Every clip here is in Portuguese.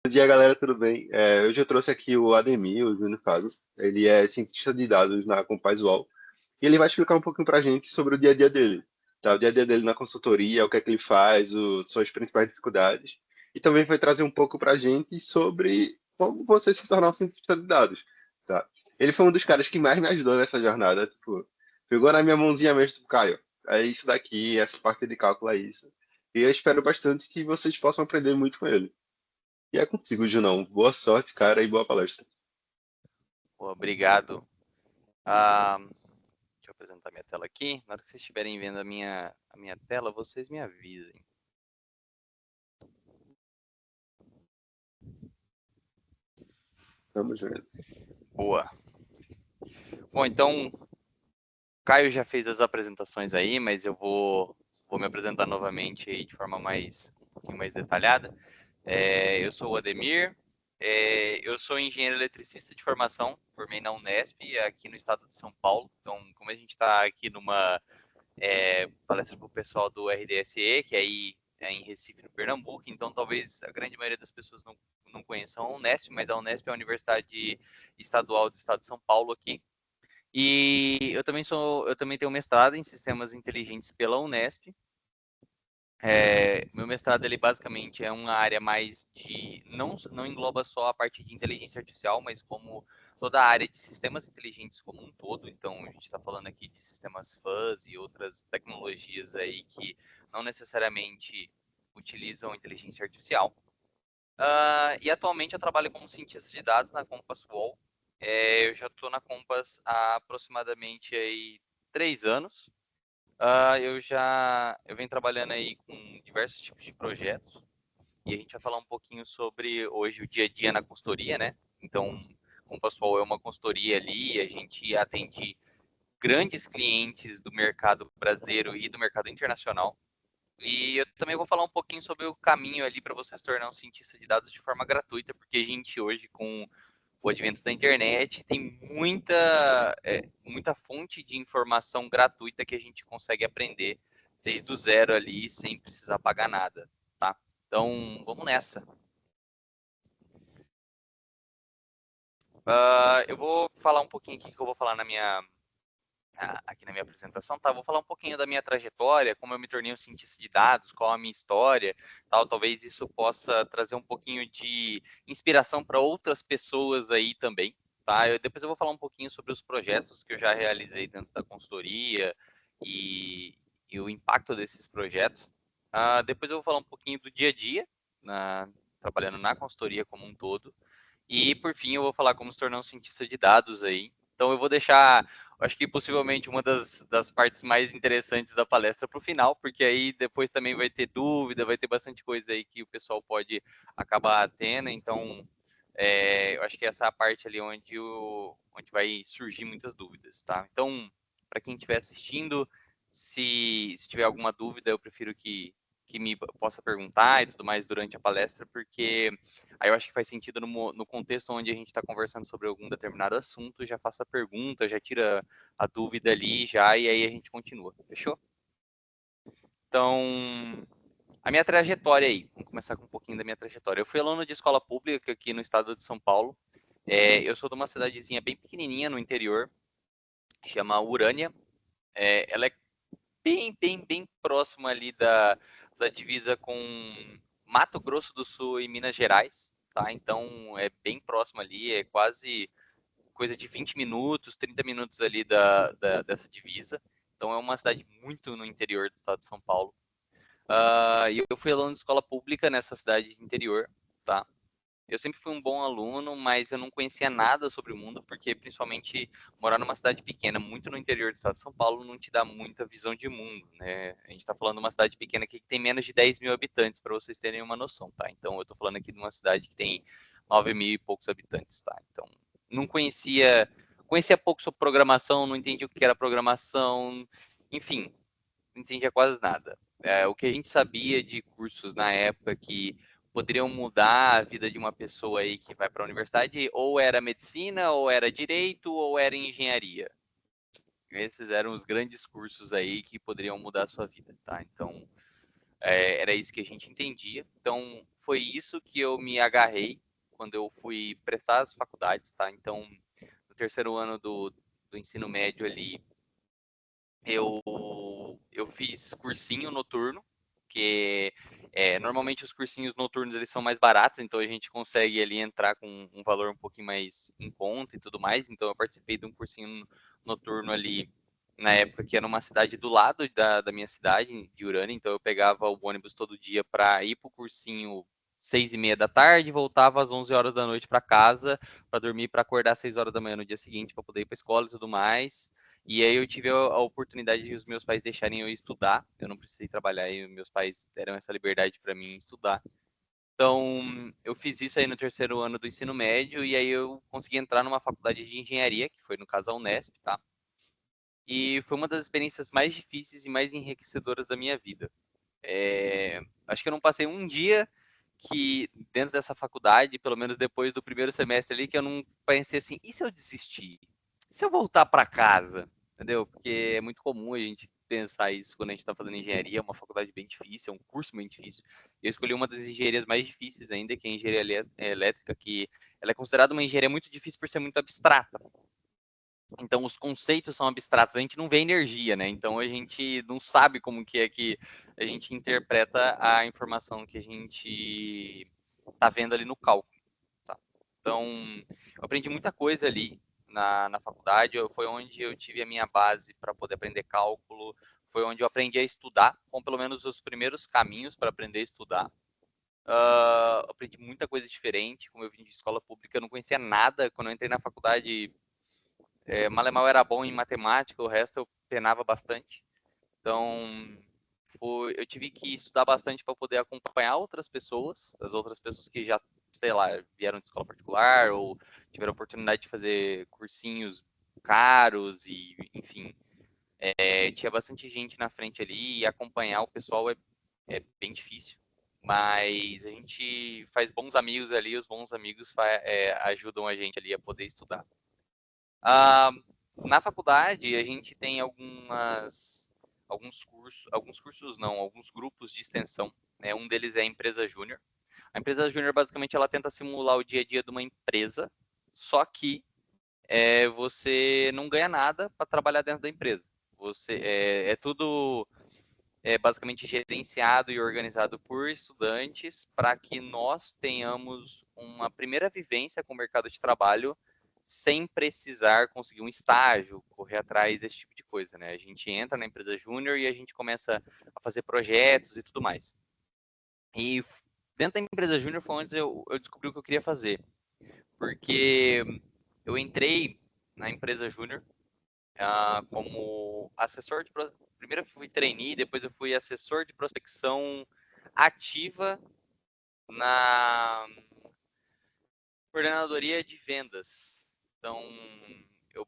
Bom dia, galera, tudo bem? Hoje eu trouxe aqui o Ademir, o Júnior Fábio. Ele é cientista de dados na Compass UOL e ele vai explicar um pouquinho para a gente sobre o dia a dia dele, tá? O dia a dia dele na consultoria, o que é que ele faz, suas principais dificuldades. E também vai trazer um pouco para a gente sobre como você se tornar um cientista de dados, tá? Ele foi um dos caras que mais me ajudou nessa jornada, tipo, pegou na minha mãozinha mesmo, tipo, Caio, é isso daqui, essa parte de cálculo é isso. E eu espero bastante que vocês possam aprender muito com ele. E é contigo, Junão. Boa sorte, cara, e boa palestra. Pô, obrigado. Deixa eu apresentar minha tela aqui. Na hora que vocês estiverem vendo a minha tela, vocês me avisem. Tamo junto. Boa. Bom, então, o Caio já fez as apresentações aí, mas eu vou me apresentar novamente aí de forma um pouquinho mais detalhada. Eu sou o Ademir, eu sou engenheiro eletricista de formação, formei na Unesp, aqui no estado de São Paulo. Então, como a gente está aqui numa palestra para o pessoal do RDSE, que aí é em Recife, no Pernambuco, então talvez a grande maioria das pessoas não conheçam a Unesp, mas a Unesp é a Universidade Estadual do Estado de São Paulo aqui. E eu também tenho mestrado em Sistemas Inteligentes pela Unesp. Meu mestrado ele basicamente é uma área mais de não engloba só a parte de inteligência artificial, mas como toda a área de sistemas inteligentes como um todo. Então a gente está falando aqui de sistemas fuzz e outras tecnologias aí que não necessariamente utilizam inteligência artificial. E atualmente eu trabalho como cientista de dados na Compass UOL. Eu já estou na Compass há aproximadamente aí 3 anos. Eu venho trabalhando aí com diversos tipos de projetos e a gente vai falar um pouquinho sobre hoje o dia a dia na consultoria, né? Então, como o pessoal é uma consultoria ali, a gente atende grandes clientes do mercado brasileiro e do mercado internacional. E eu também vou falar um pouquinho sobre o caminho ali para você se tornar um cientista de dados de forma gratuita, porque a gente hoje com o advento da internet, tem muita fonte de informação gratuita que a gente consegue aprender desde o zero ali, sem precisar pagar nada, tá? Então, vamos nessa. Eu vou falar um pouquinho aqui que eu vou falar aqui na minha apresentação, tá? Vou falar um pouquinho da minha trajetória, como eu me tornei um cientista de dados, qual a minha história, tal. Talvez isso possa trazer um pouquinho de inspiração para outras pessoas aí também, tá? Depois eu vou falar um pouquinho sobre os projetos que eu já realizei dentro da consultoria e o impacto desses projetos. Depois eu vou falar um pouquinho do dia a dia, trabalhando na consultoria como um todo. E, por fim, eu vou falar como se tornar um cientista de dados aí. Então, eu vou deixar, acho que possivelmente uma das partes mais interessantes da palestra para o final, porque aí depois também vai ter dúvida, vai ter bastante coisa aí que o pessoal pode acabar tendo. Então, eu acho que essa é a parte ali onde vai surgir muitas dúvidas, tá? Então, para quem estiver assistindo, se tiver alguma dúvida, eu prefiro que me possa perguntar e tudo mais durante a palestra, porque aí eu acho que faz sentido no contexto onde a gente está conversando sobre algum determinado assunto, já faça a pergunta, já tira a dúvida ali já, e aí a gente continua. Fechou? Então, a minha trajetória aí, vamos começar com um pouquinho da minha trajetória. Eu fui aluno de escola pública aqui no estado de São Paulo. Eu sou de uma cidadezinha bem pequenininha no interior, chama Urânia. Ela é bem próxima ali da divisa com Mato Grosso do Sul e Minas Gerais, tá? Então é bem próximo ali, é quase coisa de 20 minutos, 30 minutos ali dessa divisa. Então é uma cidade muito no interior do estado de São Paulo. E eu fui aluno de escola pública nessa cidade de interior, tá? Eu sempre fui um bom aluno, mas eu não conhecia nada sobre o mundo, porque principalmente morar numa cidade pequena, muito no interior do estado de São Paulo, não te dá muita visão de mundo, né? A gente está falando de uma cidade pequena aqui que tem menos de 10 mil habitantes, para vocês terem uma noção, tá? Então eu estou falando aqui de uma cidade que tem 9 mil e poucos habitantes, tá? Então não conhecia pouco sobre programação, não entendia o que era programação, enfim, não entendia quase nada. O que a gente sabia de cursos na época que poderiam mudar a vida de uma pessoa aí que vai para a universidade, ou era medicina, ou era direito, ou era engenharia. Esses eram os grandes cursos aí que poderiam mudar a sua vida, tá? Então, Era isso que a gente entendia. Então, foi isso que eu me agarrei quando eu fui prestar as faculdades, tá? Então, no terceiro ano do ensino médio ali, eu, eu fiz cursinho noturno, que normalmente os cursinhos noturnos eles são mais baratos, então a gente consegue ali entrar com um valor um pouquinho mais em conta e tudo mais. Então eu participei de um cursinho noturno ali na época que era uma cidade do lado da minha cidade, de Urânia, então eu pegava o ônibus todo dia para ir para o cursinho 6:30 da tarde, voltava às 11 horas da noite para casa, para dormir, para acordar às 6 horas da manhã no dia seguinte, para poder ir para a escola e tudo mais. E aí eu tive a oportunidade de os meus pais deixarem eu estudar. Eu não precisei trabalhar e meus pais deram essa liberdade para mim estudar. Então, eu fiz isso aí no terceiro ano do ensino médio e aí eu consegui entrar numa faculdade de engenharia, que foi no caso a Unesp, tá? E foi uma das experiências mais difíceis e mais enriquecedoras da minha vida. Acho que eu não passei um dia que dentro dessa faculdade, pelo menos depois do primeiro semestre ali, que eu não pensei assim, e se eu desistir? E se eu voltar para casa? Entendeu? Porque é muito comum a gente pensar isso quando a gente está fazendo engenharia, é uma faculdade bem difícil, é um curso bem difícil. Eu escolhi uma das engenharias mais difíceis ainda, que é a engenharia elétrica, que ela é considerada uma engenharia muito difícil por ser muito abstrata. Então, os conceitos são abstratos, a gente não vê energia, né? Então, a gente não sabe como que é que a gente interpreta a informação que a gente está vendo ali no cálculo. Tá? Então, eu aprendi muita coisa ali na faculdade, foi onde eu tive a minha base para poder aprender cálculo, foi onde eu aprendi a estudar, com pelo menos os primeiros caminhos para aprender a estudar. Aprendi muita coisa diferente, como eu vim de escola pública, eu não conhecia nada, quando eu entrei na faculdade Malemal era bom em matemática, o resto eu penava bastante. Então, eu tive que estudar bastante para poder acompanhar outras pessoas, as outras pessoas que já, sei lá, vieram de escola particular ou tiveram a oportunidade de fazer cursinhos caros e, enfim, tinha bastante gente na frente ali e acompanhar o pessoal é bem difícil. Mas a gente faz bons amigos ali, os bons amigos ajudam a gente ali a poder estudar. Ah, na faculdade, a gente tem alguns cursos não, alguns grupos de extensão. Né? Um deles é a empresa júnior. A empresa júnior, basicamente, ela tenta simular o dia a dia de uma empresa, só que você não ganha nada para trabalhar dentro da empresa. É tudo basicamente gerenciado e organizado por estudantes para que nós tenhamos uma primeira vivência com o mercado de trabalho sem precisar conseguir um estágio, correr atrás desse tipo de coisa, né? A gente entra na empresa júnior e a gente começa a fazer projetos e tudo mais. E dentro da empresa júnior foi onde eu descobri o que eu queria fazer, porque eu entrei na empresa júnior como assessor de primeiro eu fui trainee, depois eu fui assessor de prospecção ativa na coordenadoria de vendas. Então, eu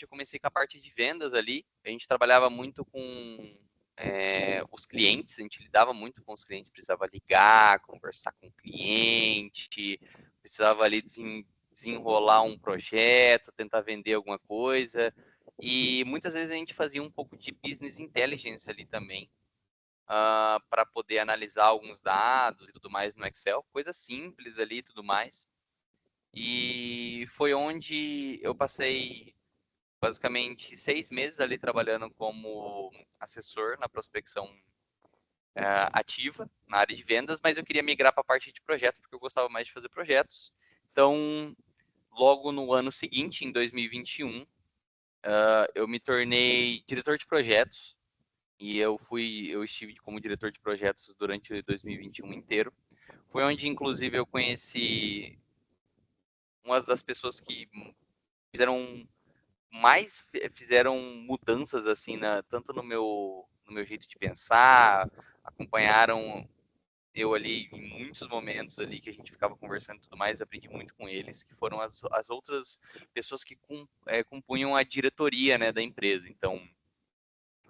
comecei com a parte de vendas ali. A gente trabalhava muito com os clientes, a gente lidava muito com os clientes, precisava ligar, conversar com o cliente, precisava ali desenrolar um projeto, tentar vender alguma coisa. E muitas vezes a gente fazia um pouco de business intelligence ali também, para poder analisar alguns dados e tudo mais no Excel, coisa simples ali e tudo mais. E foi onde eu passei basicamente 6 meses ali trabalhando como assessor na prospecção ativa, na área de vendas, mas eu queria migrar para a parte de projetos, porque eu gostava mais de fazer projetos. Então, logo no ano seguinte, em 2021, eu me tornei diretor de projetos e eu estive como diretor de projetos durante 2021 inteiro. Foi onde, inclusive, eu conheci uma das pessoas que fizeram fizeram mudanças assim, tanto no meu jeito de pensar, acompanharam eu ali em muitos momentos ali que a gente ficava conversando e tudo mais, aprendi muito com eles, que foram as outras pessoas que compunham a diretoria, né, da empresa. Então,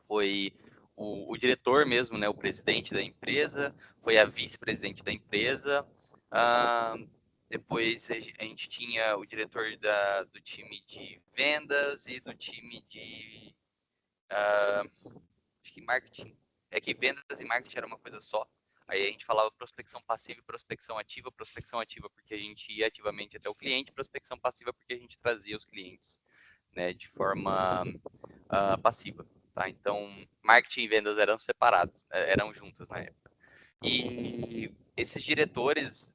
foi o diretor mesmo, né, o presidente da empresa, foi a vice-presidente da empresa, ah, depois a gente tinha o diretor do time de vendas e do time de acho que marketing. é que vendas e marketing era uma coisa só. Aí a gente falava prospecção passiva e prospecção ativa porque a gente ia ativamente até o cliente, prospecção passiva porque a gente trazia os clientes, né, de forma passiva, tá? Então, marketing e vendas eram separados, eram juntas na época. E esses diretores,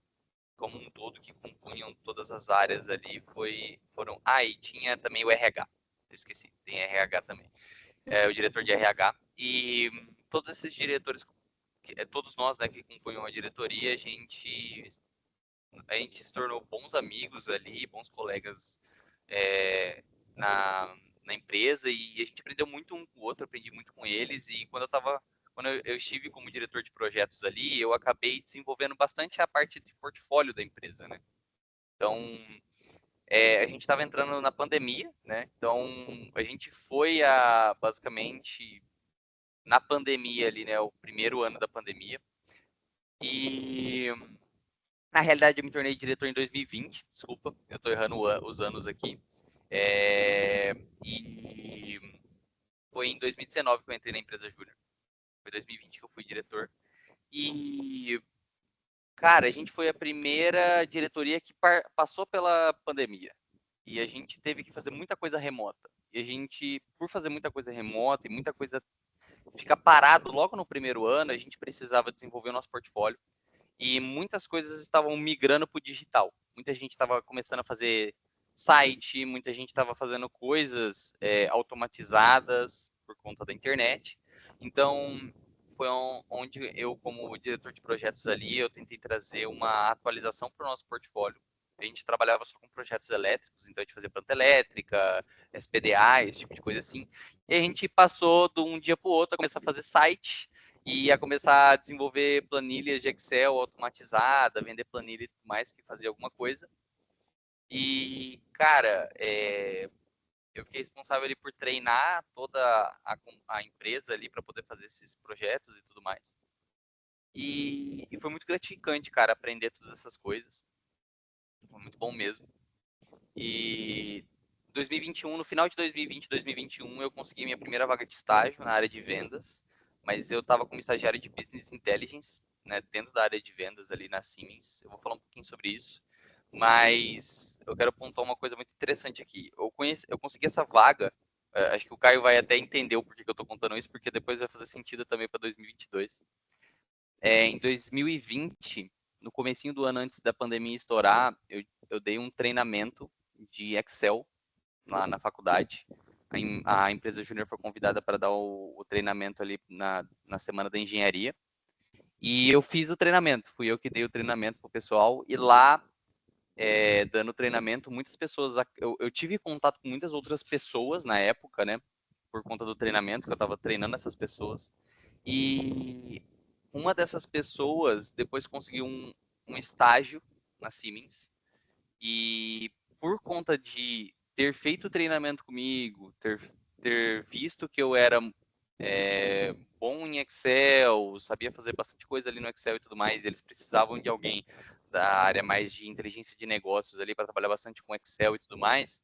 como um todo, que compunham todas as áreas ali, foram... e tinha também o RH, eu esqueci, tem RH também, o diretor de RH, e todos esses diretores, todos nós, né, que compunham a diretoria, a gente se tornou bons amigos ali, bons colegas na empresa, e a gente aprendeu muito um com o outro, aprendi muito com eles, e quando eu estive como diretor de projetos ali, eu acabei desenvolvendo bastante a parte de portfólio da empresa, né? Então, a gente estava entrando na pandemia, né? Então, a gente foi basicamente na pandemia ali, né? O primeiro ano da pandemia. E na realidade eu me tornei diretor em 2020, desculpa, eu estou errando os anos aqui. E foi em 2019 que eu entrei na empresa Júnior. Foi 2020 que eu fui diretor. E, cara, a gente foi a primeira diretoria que passou pela pandemia. E a gente teve que fazer muita coisa remota. E a gente, por fazer muita coisa remota e muita coisa ficar parado logo no primeiro ano, a gente precisava desenvolver o nosso portfólio. E muitas coisas estavam migrando para o digital. Muita gente estava começando a fazer site, muita gente estava fazendo coisas automatizadas por conta da internet. Então, foi onde eu, como diretor de projetos ali, eu tentei trazer uma atualização para o nosso portfólio. A gente trabalhava só com projetos elétricos, então a gente fazia planta elétrica, SPDA, esse tipo de coisa assim. E a gente passou de um dia para o outro a começar a fazer site, e a começar a desenvolver planilhas de Excel automatizada, vender planilha e tudo mais, que fazia alguma coisa. E, cara, eu fiquei responsável ali por treinar toda a empresa ali para poder fazer esses projetos e tudo mais. E foi muito gratificante, cara, aprender todas essas coisas. Foi muito bom mesmo. E 2021, no final de 2020, 2021, eu consegui minha primeira vaga de estágio na área de vendas, mas eu estava como estagiário de Business Intelligence, né, dentro da área de vendas ali na Siemens. Eu vou falar um pouquinho sobre isso, mas eu quero apontar uma coisa muito interessante aqui. Eu consegui essa vaga, acho que o Caio vai até entender o porquê que eu estou contando isso, porque depois vai fazer sentido também para 2022. Em 2020, no comecinho do ano antes da pandemia estourar, eu dei um treinamento de Excel lá na faculdade. A empresa Júnior foi convidada para dar o treinamento ali na semana da engenharia. E eu fiz o treinamento, fui eu que dei o treinamento para o pessoal. E lá, dando treinamento, muitas pessoas. Eu tive contato com muitas outras pessoas na época, né? Por conta do treinamento, que eu estava treinando essas pessoas. E uma dessas pessoas depois conseguiu um estágio na Siemens. E por conta de ter feito o treinamento comigo, ter visto que eu era bom em Excel, sabia fazer bastante coisa ali no Excel e tudo mais, eles precisavam de alguém da área mais de inteligência de negócios ali para trabalhar bastante com Excel e tudo mais.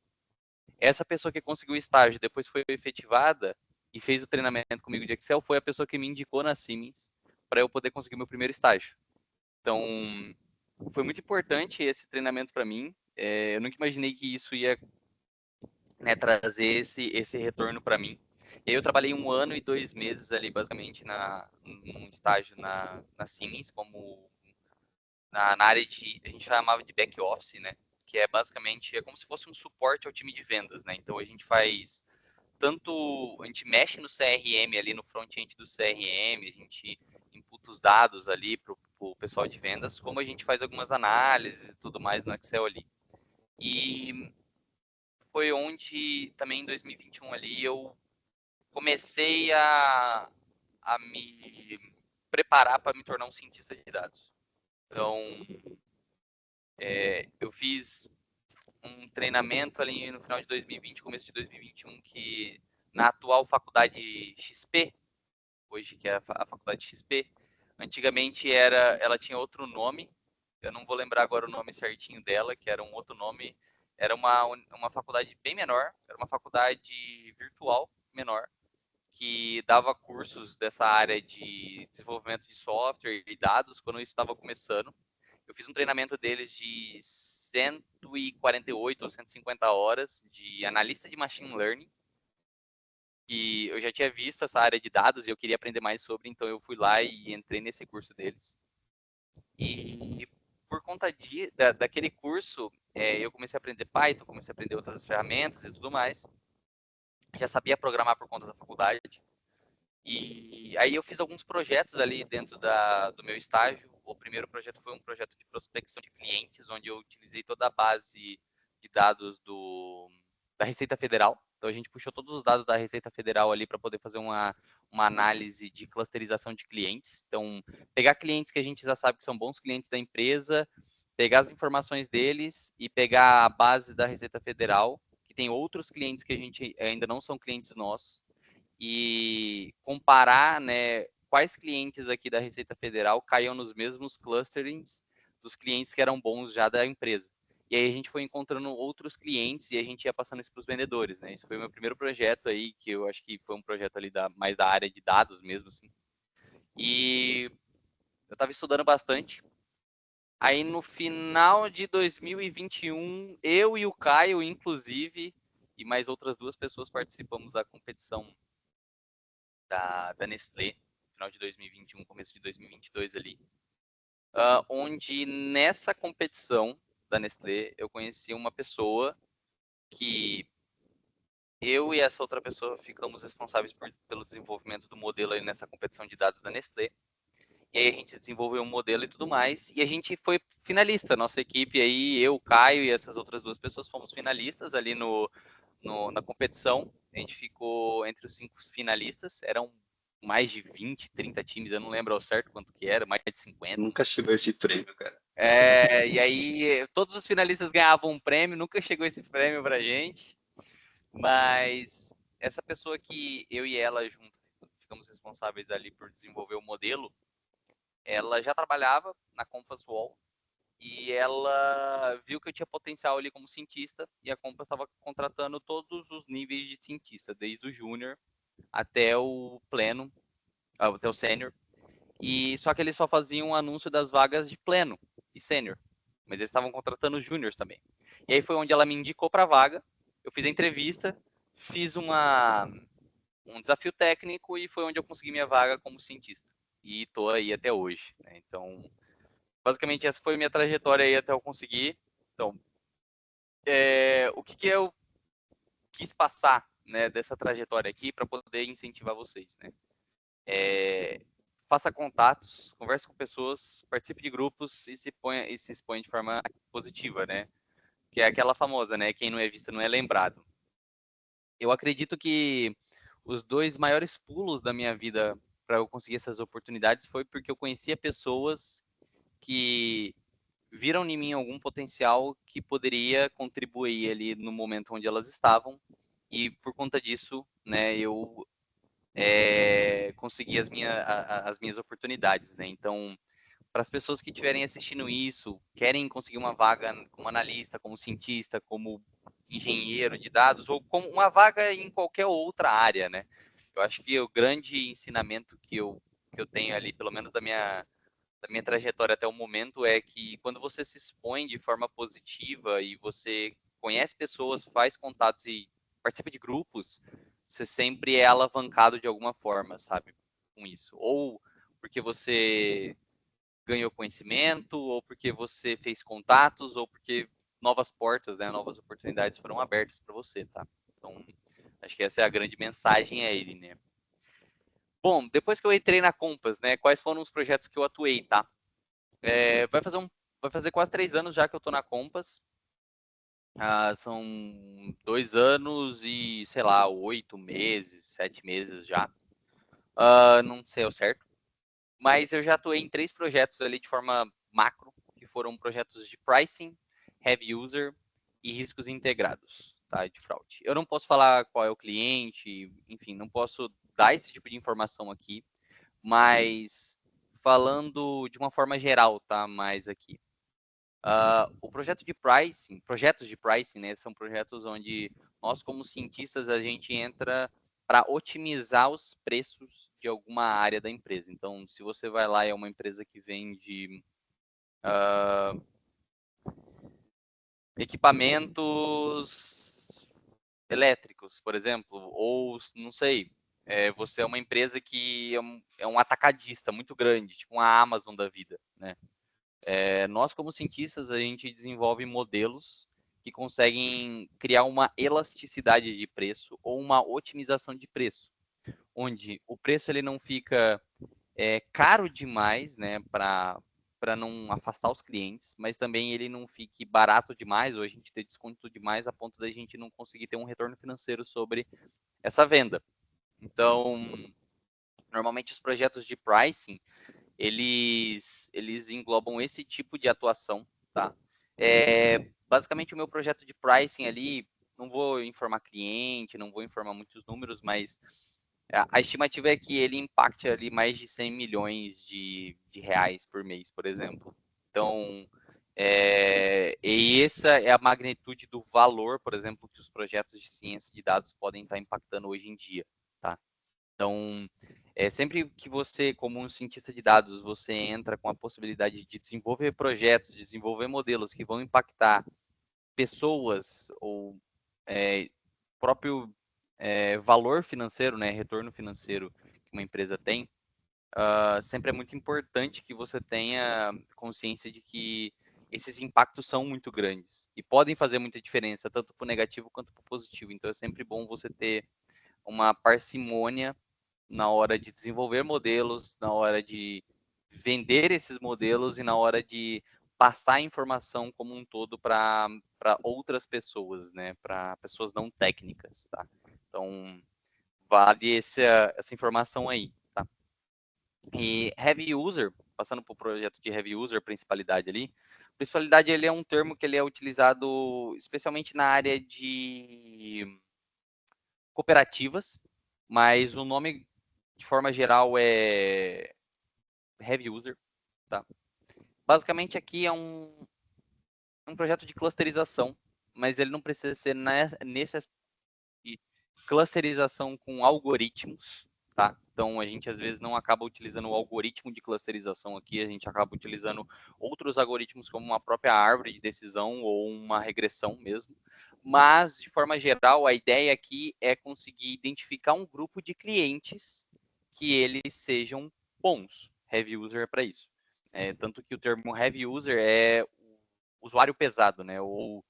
Essa pessoa que conseguiu o estágio, depois foi efetivada e fez o treinamento comigo de Excel, foi a pessoa que me indicou na Siemens para eu poder conseguir meu primeiro estágio. Então, foi muito importante esse treinamento para mim. Eu nunca imaginei que isso ia, né, trazer esse retorno para mim. E aí eu trabalhei 1 ano e 2 meses ali, basicamente, num estágio na Siemens, como na área a gente chamava de back office, né? Que é basicamente, como se fosse um suporte ao time de vendas, né? Então a gente faz a gente mexe no CRM ali, no front-end do CRM, a gente imputa os dados ali para o pessoal de vendas, como a gente faz algumas análises e tudo mais no Excel ali. E foi onde também em 2021 ali eu comecei a me preparar para me tornar um cientista de dados. Então, eu fiz um treinamento ali no final de 2020, começo de 2021, que na atual faculdade XP, hoje que é a faculdade XP, antigamente ela tinha outro nome, eu não vou lembrar agora o nome certinho dela, que era um outro nome, era uma faculdade bem menor, era uma faculdade virtual menor, que dava cursos dessa área de desenvolvimento de software e dados quando isso estava começando. Eu fiz um treinamento deles de 148 ou 150 horas de analista de machine learning. E eu já tinha visto essa área de dados e eu queria aprender mais sobre, então eu fui lá e entrei nesse curso deles. E por conta daquele curso, eu comecei a aprender Python, comecei a aprender outras ferramentas e tudo mais. Já sabia programar por conta da faculdade. E aí eu fiz alguns projetos ali dentro do meu estágio. O primeiro projeto foi um projeto de prospecção de clientes, onde eu utilizei toda a base de dados da Receita Federal. Então a gente puxou todos os dados da Receita Federal ali para poder fazer uma análise de clusterização de clientes. Então, pegar clientes que a gente já sabe que são bons clientes da empresa, pegar as informações deles e pegar a base da Receita Federal, que tem outros clientes que a gente ainda não são clientes nossos, e comparar, né, quais clientes aqui da Receita Federal caíam nos mesmos clusterings dos clientes que eram bons já da empresa. E aí a gente foi encontrando outros clientes e a gente ia passando isso para os vendedores, né? Esse foi o meu primeiro projeto aí, que eu acho que foi um projeto ali mais da área de dados mesmo, assim. E eu estava estudando bastante. Aí no final de 2021, eu e o Caio, inclusive, e mais outras duas pessoas participamos da competição da Nestlé, final de 2021, começo de 2022 ali, onde nessa competição da Nestlé eu conheci uma pessoa que eu e essa outra pessoa ficamos responsáveis pelo desenvolvimento do modelo aí nessa competição de dados da Nestlé. E aí a gente desenvolveu um modelo e tudo mais, e a gente foi finalista. Nossa equipe aí, eu, Caio e essas outras duas pessoas fomos finalistas ali na competição. A gente ficou entre os 5 finalistas, eram mais de 20, 30 times, eu não lembro ao certo quanto que era, mais de 50. Nunca chegou esse prêmio, cara. E aí todos os finalistas ganhavam um prêmio, nunca chegou esse prêmio pra gente, mas essa pessoa que eu e ela juntos ficamos responsáveis ali por desenvolver o modelo, ela já trabalhava na Compass Wall e ela viu que eu tinha potencial ali como cientista e a Compass estava contratando todos os níveis de cientista, desde o júnior até o pleno, até o sênior. E só que eles só faziam um anúncio das vagas de pleno e sênior, mas eles estavam contratando júniors também. E aí foi onde ela me indicou para a vaga. Eu fiz a entrevista, fiz um desafio técnico e foi onde eu consegui minha vaga como cientista. E estou aí até hoje, né? Então, basicamente essa foi a minha trajetória aí até eu conseguir. Então, o que eu quis passar, né, dessa trajetória aqui para poder incentivar vocês, né? Faça contatos, converse com pessoas, participe de grupos e se exponha de forma positiva, né? Que é aquela famosa, né? Quem não é visto não é lembrado. Eu acredito que os 2 maiores pulos da minha vida para eu conseguir essas oportunidades foi porque eu conhecia pessoas que viram em mim algum potencial que poderia contribuir ali no momento onde elas estavam, e por conta disso, né, eu consegui as minhas oportunidades, né? Então, para as pessoas que estiverem assistindo isso, querem conseguir uma vaga como analista, como cientista, como engenheiro de dados, ou como uma vaga em qualquer outra área, né? Eu acho que o grande ensinamento que eu tenho ali, pelo menos da minha trajetória até o momento, é que quando você se expõe de forma positiva e você conhece pessoas, faz contatos e participa de grupos, você sempre é alavancado de alguma forma, sabe? Com isso. Ou porque você ganhou conhecimento, ou porque você fez contatos, ou porque novas portas, né, novas oportunidades foram abertas para você, tá? Então, acho que essa é a grande mensagem a ele, né? Bom, depois que eu entrei na Compass, né, quais foram os projetos que eu atuei, tá? Vai fazer quase 3 anos já que eu tô na Compass. São 2 anos e, sei lá, 8 meses, 7 meses já. Não sei ao certo. Mas eu já atuei em 3 projetos ali de forma macro, que foram projetos de pricing, heavy user e riscos integrados, tá, de fraude. Eu não posso falar qual é o cliente, enfim, não posso dar esse tipo de informação aqui, mas falando de uma forma geral, tá, mais aqui. O projeto de pricing, projetos de pricing, né, são projetos onde nós, como cientistas, a gente entra para otimizar os preços de alguma área da empresa. Então, se você vai lá e é uma empresa que vende equipamentos elétricos, por exemplo, ou, não sei, você é uma empresa que é um atacadista muito grande, tipo uma Amazon da vida, né? Nós, como cientistas, a gente desenvolve modelos que conseguem criar uma elasticidade de preço ou uma otimização de preço, onde o preço ele não fica caro demais, né, para não afastar os clientes, mas também ele não fique barato demais, ou a gente ter desconto demais a ponto da gente não conseguir ter um retorno financeiro sobre essa venda. Então, normalmente os projetos de pricing, eles englobam esse tipo de atuação, tá? Basicamente o meu projeto de pricing ali, não vou informar cliente, não vou informar muitos números, mas a estimativa é que ele impacte ali mais de 100 milhões de reais por mês, por exemplo. Então, e essa é a magnitude do valor, por exemplo, que os projetos de ciência de dados podem estar impactando hoje em dia, tá? Então, sempre que você, como um cientista de dados, você entra com a possibilidade de desenvolver projetos, desenvolver modelos que vão impactar pessoas ou próprio valor financeiro, né, retorno financeiro que uma empresa tem, sempre é muito importante que você tenha consciência de que esses impactos são muito grandes e podem fazer muita diferença, tanto para o negativo quanto para o positivo. Então, é sempre bom você ter uma parcimônia na hora de desenvolver modelos, na hora de vender esses modelos e na hora de passar a informação como um todo para outras pessoas, né? Para pessoas não técnicas, tá? Então, vale essa informação aí, tá? E Heavy User, passando para o projeto de Heavy User, principalidade ali. Principalidade ele é um termo que ele é utilizado especialmente na área de cooperativas, mas o nome de forma geral é Heavy User, tá? Basicamente aqui é um projeto de clusterização, mas ele não precisa ser nesse de clusterização com algoritmos, tá? Então a gente às vezes não acaba utilizando o algoritmo de clusterização aqui, a gente acaba utilizando outros algoritmos como uma própria árvore de decisão ou uma regressão mesmo. Mas de forma geral, a ideia aqui é conseguir identificar um grupo de clientes que eles sejam bons. Heavy user é para isso. Tanto que o termo heavy user é usuário pesado, né? Ou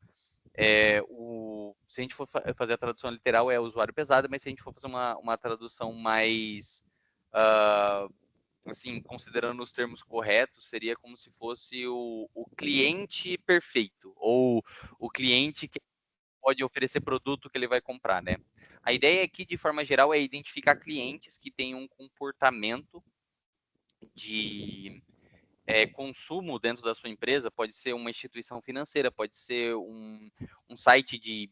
se a gente for fazer a tradução literal, é usuário pesado, mas se a gente for fazer uma tradução mais, assim, considerando os termos corretos, seria como se fosse o cliente perfeito, ou o cliente que pode oferecer produto que ele vai comprar, né? A ideia aqui, de forma geral, é identificar clientes que têm um comportamento de consumo dentro da sua empresa, pode ser uma instituição financeira, pode ser um site de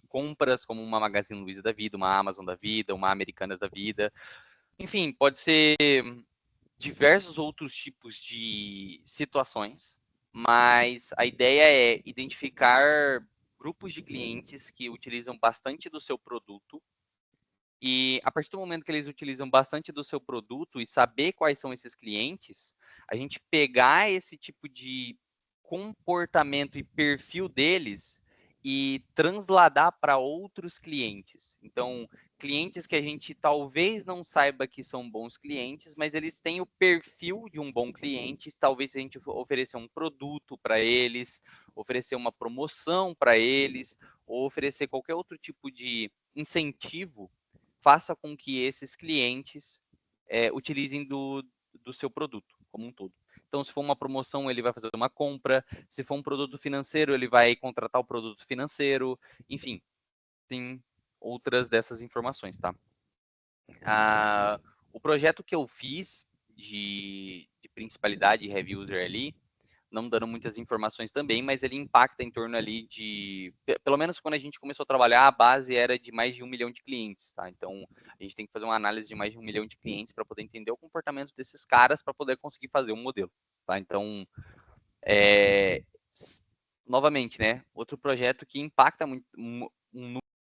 compras como uma Magazine Luiza da vida, uma Amazon da vida, uma Americanas da vida. Enfim, pode ser diversos outros tipos de situações, mas a ideia é identificar grupos de clientes que utilizam bastante do seu produto. E a partir do momento que eles utilizam bastante do seu produto e saber quais são esses clientes, a gente pegar esse tipo de comportamento e perfil deles e transladar para outros clientes. Então, clientes que a gente talvez não saiba que são bons clientes, mas eles têm o perfil de um bom cliente. Talvez a gente oferecer um produto para eles, oferecer uma promoção para eles, ou oferecer qualquer outro tipo de incentivo, faça com que esses clientes utilizem do seu produto como um todo. Então, se for uma promoção, ele vai fazer uma compra. Se for um produto financeiro, ele vai contratar o produto financeiro. Enfim, tem outras dessas informações, tá? O projeto que eu fiz de principalidade e heavy user ali, não dando muitas informações também, mas ele impacta em torno ali de, pelo menos quando a gente começou a trabalhar, a base era de mais de 1 milhão de clientes, tá? Então, a gente tem que fazer uma análise de mais de 1 milhão de clientes para poder entender o comportamento desses caras para poder conseguir fazer um modelo, tá? Então, novamente, né? Outro projeto que impacta muito,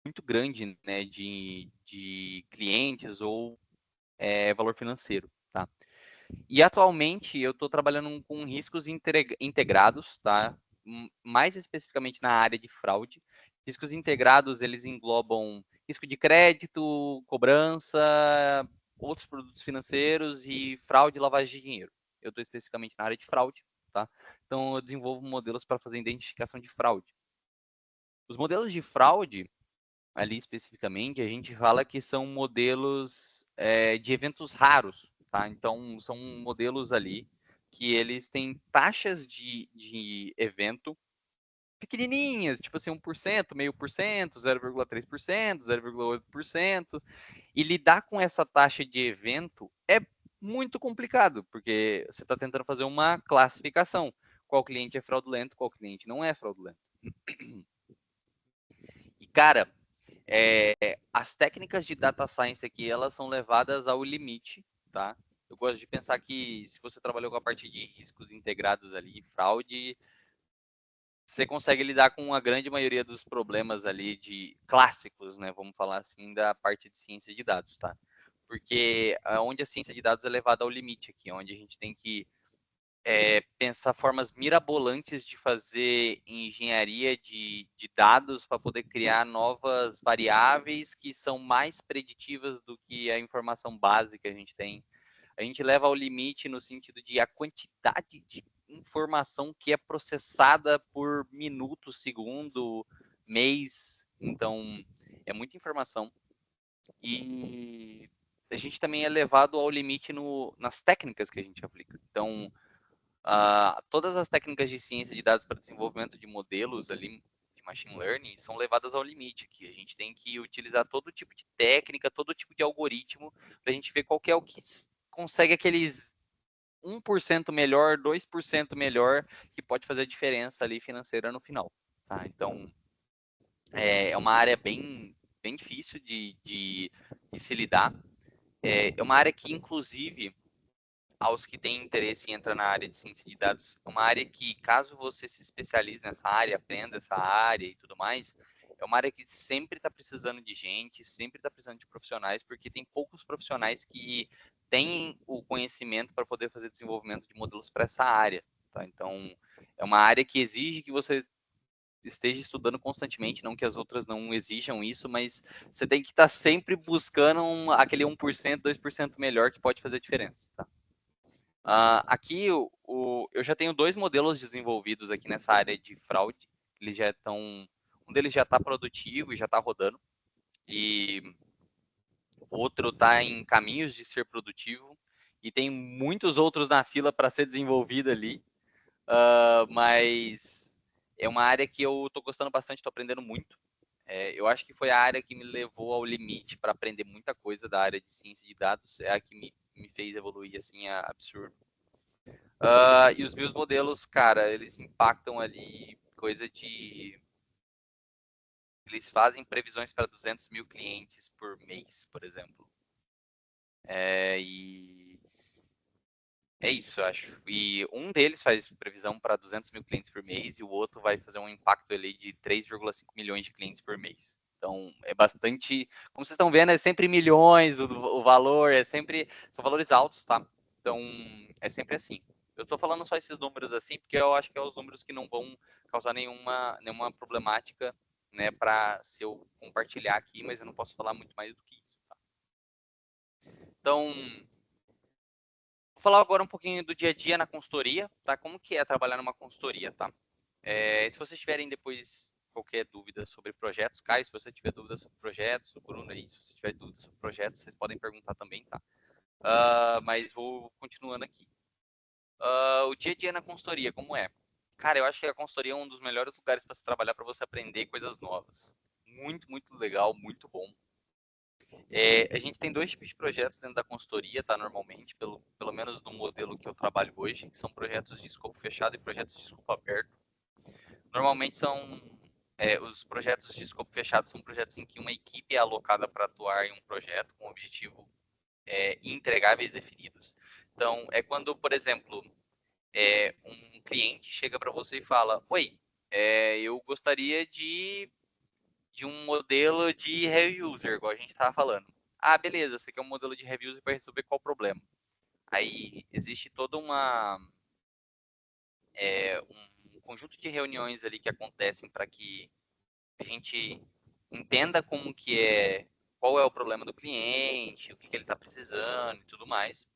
muito grande, né, de clientes ou valor financeiro, tá? E atualmente eu estou trabalhando com riscos integrados, tá? Mais especificamente na área de fraude. Riscos integrados, eles englobam risco de crédito, cobrança, outros produtos financeiros e fraude e lavagem de dinheiro. Eu estou especificamente na área de fraude, tá? Então eu desenvolvo modelos para fazer identificação de fraude. Os modelos de fraude, ali especificamente, a gente fala que são modelos de eventos raros, tá? Então, são modelos ali que eles têm taxas de evento pequenininhas, tipo assim, 1%, meio por cento, 0,3%, 0,8%, e lidar com essa taxa de evento é muito complicado, porque você está tentando fazer uma classificação. Qual cliente é fraudulento, qual cliente não é fraudulento. E, cara, as técnicas de data science aqui, elas são levadas ao limite, tá? Eu gosto de pensar que se você trabalhou com a parte de riscos integrados ali, fraude, você consegue lidar com a grande maioria dos problemas ali de clássicos, né? Vamos falar assim, da parte de ciência de dados, tá? Porque onde a ciência de dados é levada ao limite aqui, onde a gente tem que pensar formas mirabolantes de fazer engenharia de dados para poder criar novas variáveis que são mais preditivas do que a informação básica que a gente tem. A gente leva ao limite no sentido de a quantidade de informação que é processada por minuto, segundo, mês. Então, é muita informação. E a gente também é levado ao limite nas técnicas que a gente aplica. Então, todas as técnicas de ciência de dados para desenvolvimento de modelos ali de machine learning são levadas ao limite aqui. A gente tem que utilizar todo tipo de técnica, todo tipo de algoritmo para a gente ver qual que é o que consegue aqueles 1% melhor, 2% melhor, que pode fazer a diferença ali financeira no final. Tá? Então, é uma área bem difícil de se lidar. É uma área que, inclusive, aos que têm interesse em entrar na área de ciência de dados, uma área que, caso você se especialize nessa área, aprenda essa área e tudo mais, é uma área que sempre está precisando de gente, sempre está precisando de profissionais, porque tem poucos profissionais que têm o conhecimento para poder fazer desenvolvimento de modelos para essa área. Tá? Então, é uma área que exige que você esteja estudando constantemente, não que as outras não exijam isso, mas você tem que estar sempre buscando aquele 1%, 2% melhor que pode fazer diferença. Tá? Aqui eu já tenho 2 modelos desenvolvidos aqui nessa área de fraude. Eles já estão, um deles já está produtivo e já está rodando, e o outro está em caminhos de ser produtivo, e tem muitos outros na fila para ser desenvolvido ali, mas é uma área que eu estou gostando bastante, estou aprendendo muito. Eu acho que foi a área que me levou ao limite para aprender muita coisa da área de ciência de dados, é a que me fez evoluir assim absurdo. E os meus modelos, cara, eles impactam ali coisa de. Eles fazem previsões para 200 mil clientes por mês, por exemplo. E é isso, eu acho. E um deles faz previsão para 200 mil clientes por mês e o outro vai fazer um impacto ali de 3,5 milhões de clientes por mês. Então, é bastante. Como vocês estão vendo, é sempre milhões o valor, é sempre. São valores altos, tá? Então, é sempre assim. Eu estou falando só esses números assim, porque eu acho que é os números que não vão causar nenhuma problemática, né, para se eu compartilhar aqui, mas eu não posso falar muito mais do que isso. Tá? Então, vou falar agora um pouquinho do dia a dia na consultoria, tá? Como que é trabalhar numa consultoria, tá? Se vocês tiverem depois qualquer dúvida sobre projetos, Caio, se você tiver dúvida sobre projetos, o Bruno aí, se você tiver dúvida sobre projetos, vocês podem perguntar também, tá? Mas vou continuando aqui. O dia a dia na consultoria, como é? Cara, eu acho que a consultoria é um dos melhores lugares para se trabalhar, para você aprender coisas novas. Muito, muito legal, muito bom. A gente tem 2 tipos de projetos dentro da consultoria, tá? Normalmente, pelo menos no modelo que eu trabalho hoje, que são projetos de escopo fechado e projetos de escopo aberto. Normalmente os projetos de escopo fechado são projetos em que uma equipe é alocada para atuar em um projeto com objetivo entregáveis definidos. Então, é quando, por exemplo, um cliente chega para você e fala: Oi, eu gostaria de de um modelo de heavy user, igual a gente estava falando. Ah, beleza, você quer um modelo de heavy user para resolver qual problema? Aí existe toda um conjunto de reuniões ali que acontecem para que a gente entenda como que é, qual é o problema do cliente, o que, que ele está precisando e tudo mais.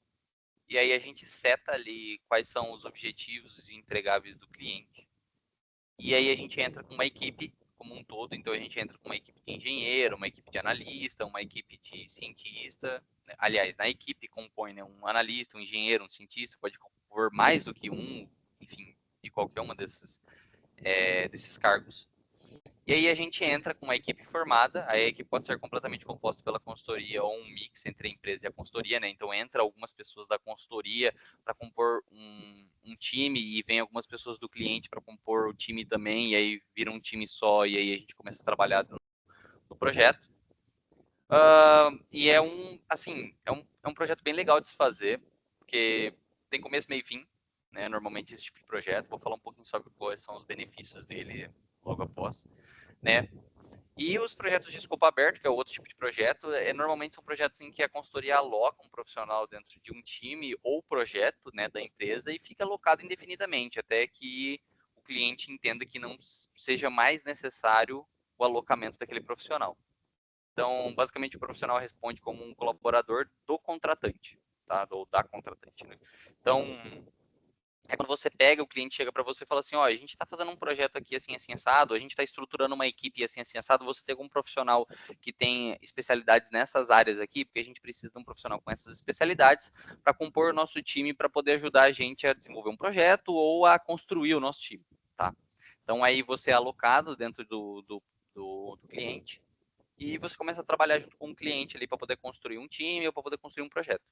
E aí a gente seta ali quais são os objetivos entregáveis do cliente. E aí a gente entra com uma equipe como um todo, então a gente entra com uma equipe de engenheiro, uma equipe de analista, uma equipe de cientista. Aliás, na equipe compõe, né, um analista, um engenheiro, um cientista, pode compor mais do que um, enfim, de qualquer uma desses cargos. E aí a gente entra com uma equipe formada, a equipe pode ser completamente composta pela consultoria ou um mix entre a empresa e a consultoria, né? Então entra algumas pessoas da consultoria para compor um time e vem algumas pessoas do cliente para compor o time também, e aí vira um time só e aí a gente começa a trabalhar no projeto. E é um projeto bem legal de se fazer, porque tem começo, meio e fim, né? Normalmente esse tipo de projeto. Vou falar um pouquinho sobre quais são os benefícios dele logo após, né? E os projetos de escopo aberto, que é outro tipo de projeto, normalmente são projetos em que a consultoria aloca um profissional dentro de um time ou projeto, né, da empresa e fica alocado indefinidamente, até que o cliente entenda que não seja mais necessário o alocamento daquele profissional. Então, basicamente, o profissional responde como um colaborador do contratante, tá? Ou da contratante, né? Então, é quando você pega, o cliente chega para você e fala assim, ó, a gente está fazendo um projeto aqui assim, assim, assado, a gente está estruturando uma equipe assim, assim, assado, você tem um profissional que tem especialidades nessas áreas aqui, porque a gente precisa de um profissional com essas especialidades para compor o nosso time, para poder ajudar a gente a desenvolver um projeto ou a construir o nosso time, tá? Então, aí você é alocado dentro do cliente e você começa a trabalhar junto com o cliente ali para poder construir um time ou para poder construir um projeto.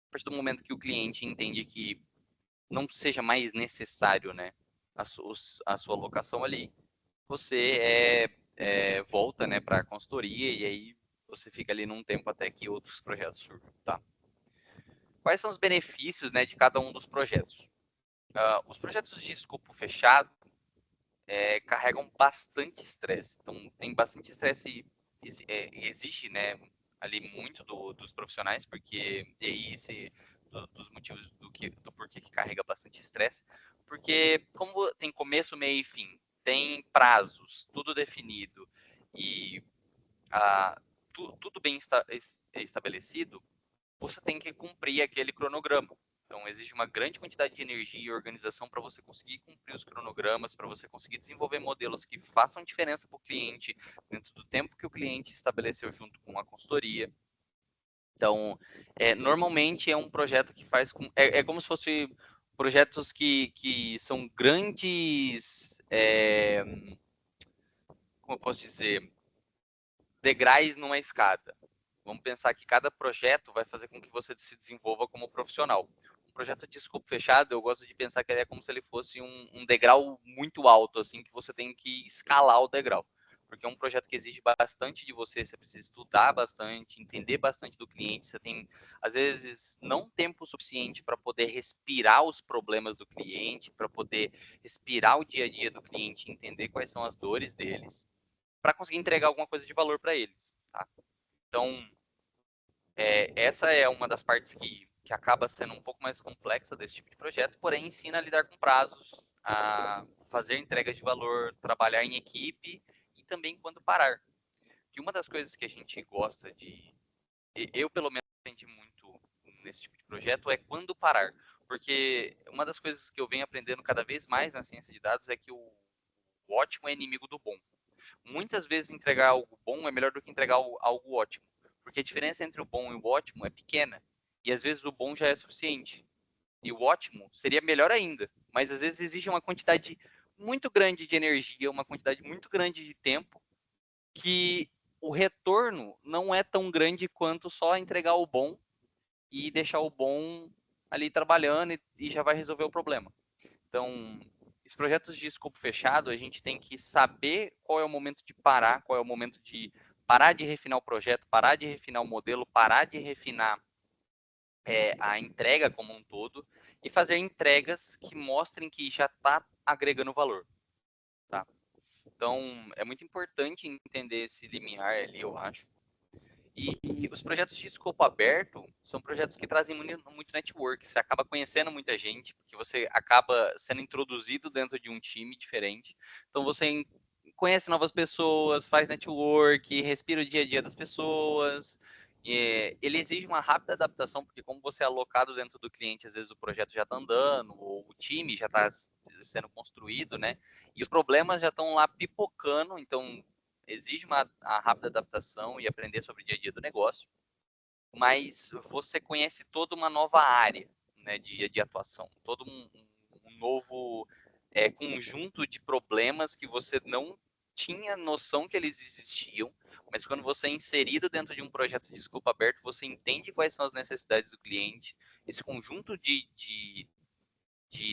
A partir do momento que o cliente entende que não seja mais necessário, né, a sua alocação ali, você volta, né, para a consultoria e aí você fica ali num tempo até que outros projetos surjam, tá? Quais são os benefícios, né, de cada um dos projetos? Os projetos de escopo fechado carregam bastante estresse, então tem bastante estresse, existe, né, ali muito dos profissionais, porque esse dos motivos do porquê que carrega bastante estresse, porque como tem começo, meio e fim, tem prazos, tudo definido e tudo bem estabelecido, você tem que cumprir aquele cronograma. Então, exige uma grande quantidade de energia e organização para você conseguir cumprir os cronogramas, para você conseguir desenvolver modelos que façam diferença para o cliente dentro do tempo que o cliente estabeleceu junto com a consultoria. Então, normalmente é um projeto que faz com. É como se fosse projetos que são grandes. Como eu posso dizer? Degraus numa escada. Vamos pensar que cada projeto vai fazer com que você se desenvolva como profissional. Um projeto de escopo fechado, eu gosto de pensar que ele é como se ele fosse um degrau muito alto, assim, que você tem que escalar o degrau. Porque é um projeto que exige bastante de você, você precisa estudar bastante, entender bastante do cliente, você tem, às vezes, não tempo suficiente para poder respirar os problemas do cliente, para poder respirar o dia a dia do cliente, entender quais são as dores deles, para conseguir entregar alguma coisa de valor para eles. Tá? Então, essa é uma das partes que acaba sendo um pouco mais complexa desse tipo de projeto, porém ensina a lidar com prazos, a fazer entregas de valor, trabalhar em equipe e também quando parar. Que uma das coisas que a gente gosta eu pelo menos aprendi muito nesse tipo de projeto é quando parar, porque uma das coisas que eu venho aprendendo cada vez mais na ciência de dados é que o ótimo é inimigo do bom. Muitas vezes entregar algo bom é melhor do que entregar algo ótimo, porque a diferença entre o bom e o ótimo é pequena, e às vezes o bom já é suficiente, e o ótimo seria melhor ainda, mas às vezes exige uma quantidade muito grande de energia, uma quantidade muito grande de tempo, que o retorno não é tão grande quanto só entregar o bom e deixar o bom ali trabalhando e já vai resolver o problema. Então, esses projetos de escopo fechado, a gente tem que saber qual é o momento de parar, qual é o momento de parar de refinar o projeto, parar de refinar o modelo, parar de refinar a entrega como um todo e fazer entregas que mostrem que já está agregando valor. Tá? Então, é muito importante entender esse limiar ali, eu acho. E os projetos de escopo aberto são projetos que trazem muito network. Você acaba conhecendo muita gente, porque você acaba sendo introduzido dentro de um time diferente. Então, você conhece novas pessoas, faz network, respira o dia a dia das pessoas. Ele exige uma rápida adaptação, porque como você é alocado dentro do cliente, às vezes o projeto já está andando, ou o time já está sendo construído, né? E os problemas já estão lá pipocando, então exige uma rápida adaptação e aprender sobre o dia a dia do negócio, mas você conhece toda uma nova área, né, de atuação, todo um novo conjunto de problemas que você não tinha noção que eles existiam, mas quando você é inserido dentro de um projeto de escopo aberto, você entende quais são as necessidades do cliente, esse conjunto de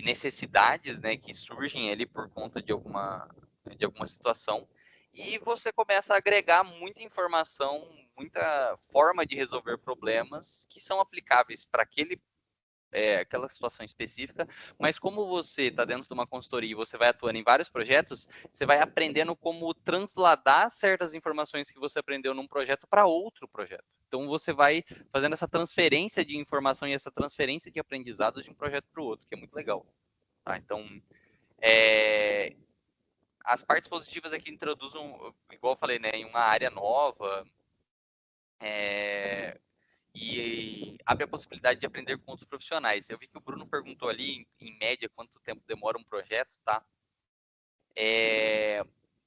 necessidades, né, que surgem ali por conta de alguma situação, e você começa a agregar muita informação, muita forma de resolver problemas que são aplicáveis para aquela situação específica, mas como você está dentro de uma consultoria e você vai atuando em vários projetos, você vai aprendendo como transladar certas informações que você aprendeu num projeto para outro projeto. Então você vai fazendo essa transferência de informação e essa transferência de aprendizados de um projeto para o outro, que é muito legal. Tá? Então, é, as partes positivas aqui introduzem, igual eu falei, né, em uma área nova, é, e abre a possibilidade de aprender com outros profissionais. Eu vi que o Bruno perguntou ali, em média, quanto tempo demora um projeto, tá?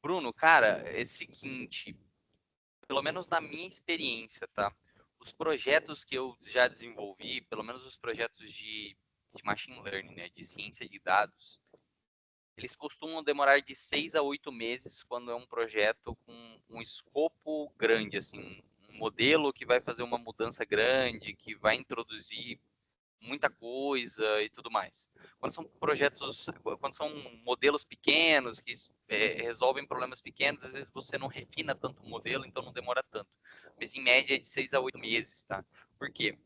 Bruno, cara, é o seguinte, pelo menos na minha experiência, tá? Os projetos que eu já desenvolvi, pelo menos os projetos de machine learning, né, de ciência de dados, eles costumam demorar de 6 a 8 meses quando é um projeto com um escopo grande, assim, um modelo que vai fazer uma mudança grande, que vai introduzir muita coisa e tudo mais. Quando são projetos, quando são modelos pequenos que resolvem problemas pequenos, às vezes você não refina tanto o modelo, então não demora tanto. Mas em média é de 6 a 8 meses, tá? Por quê?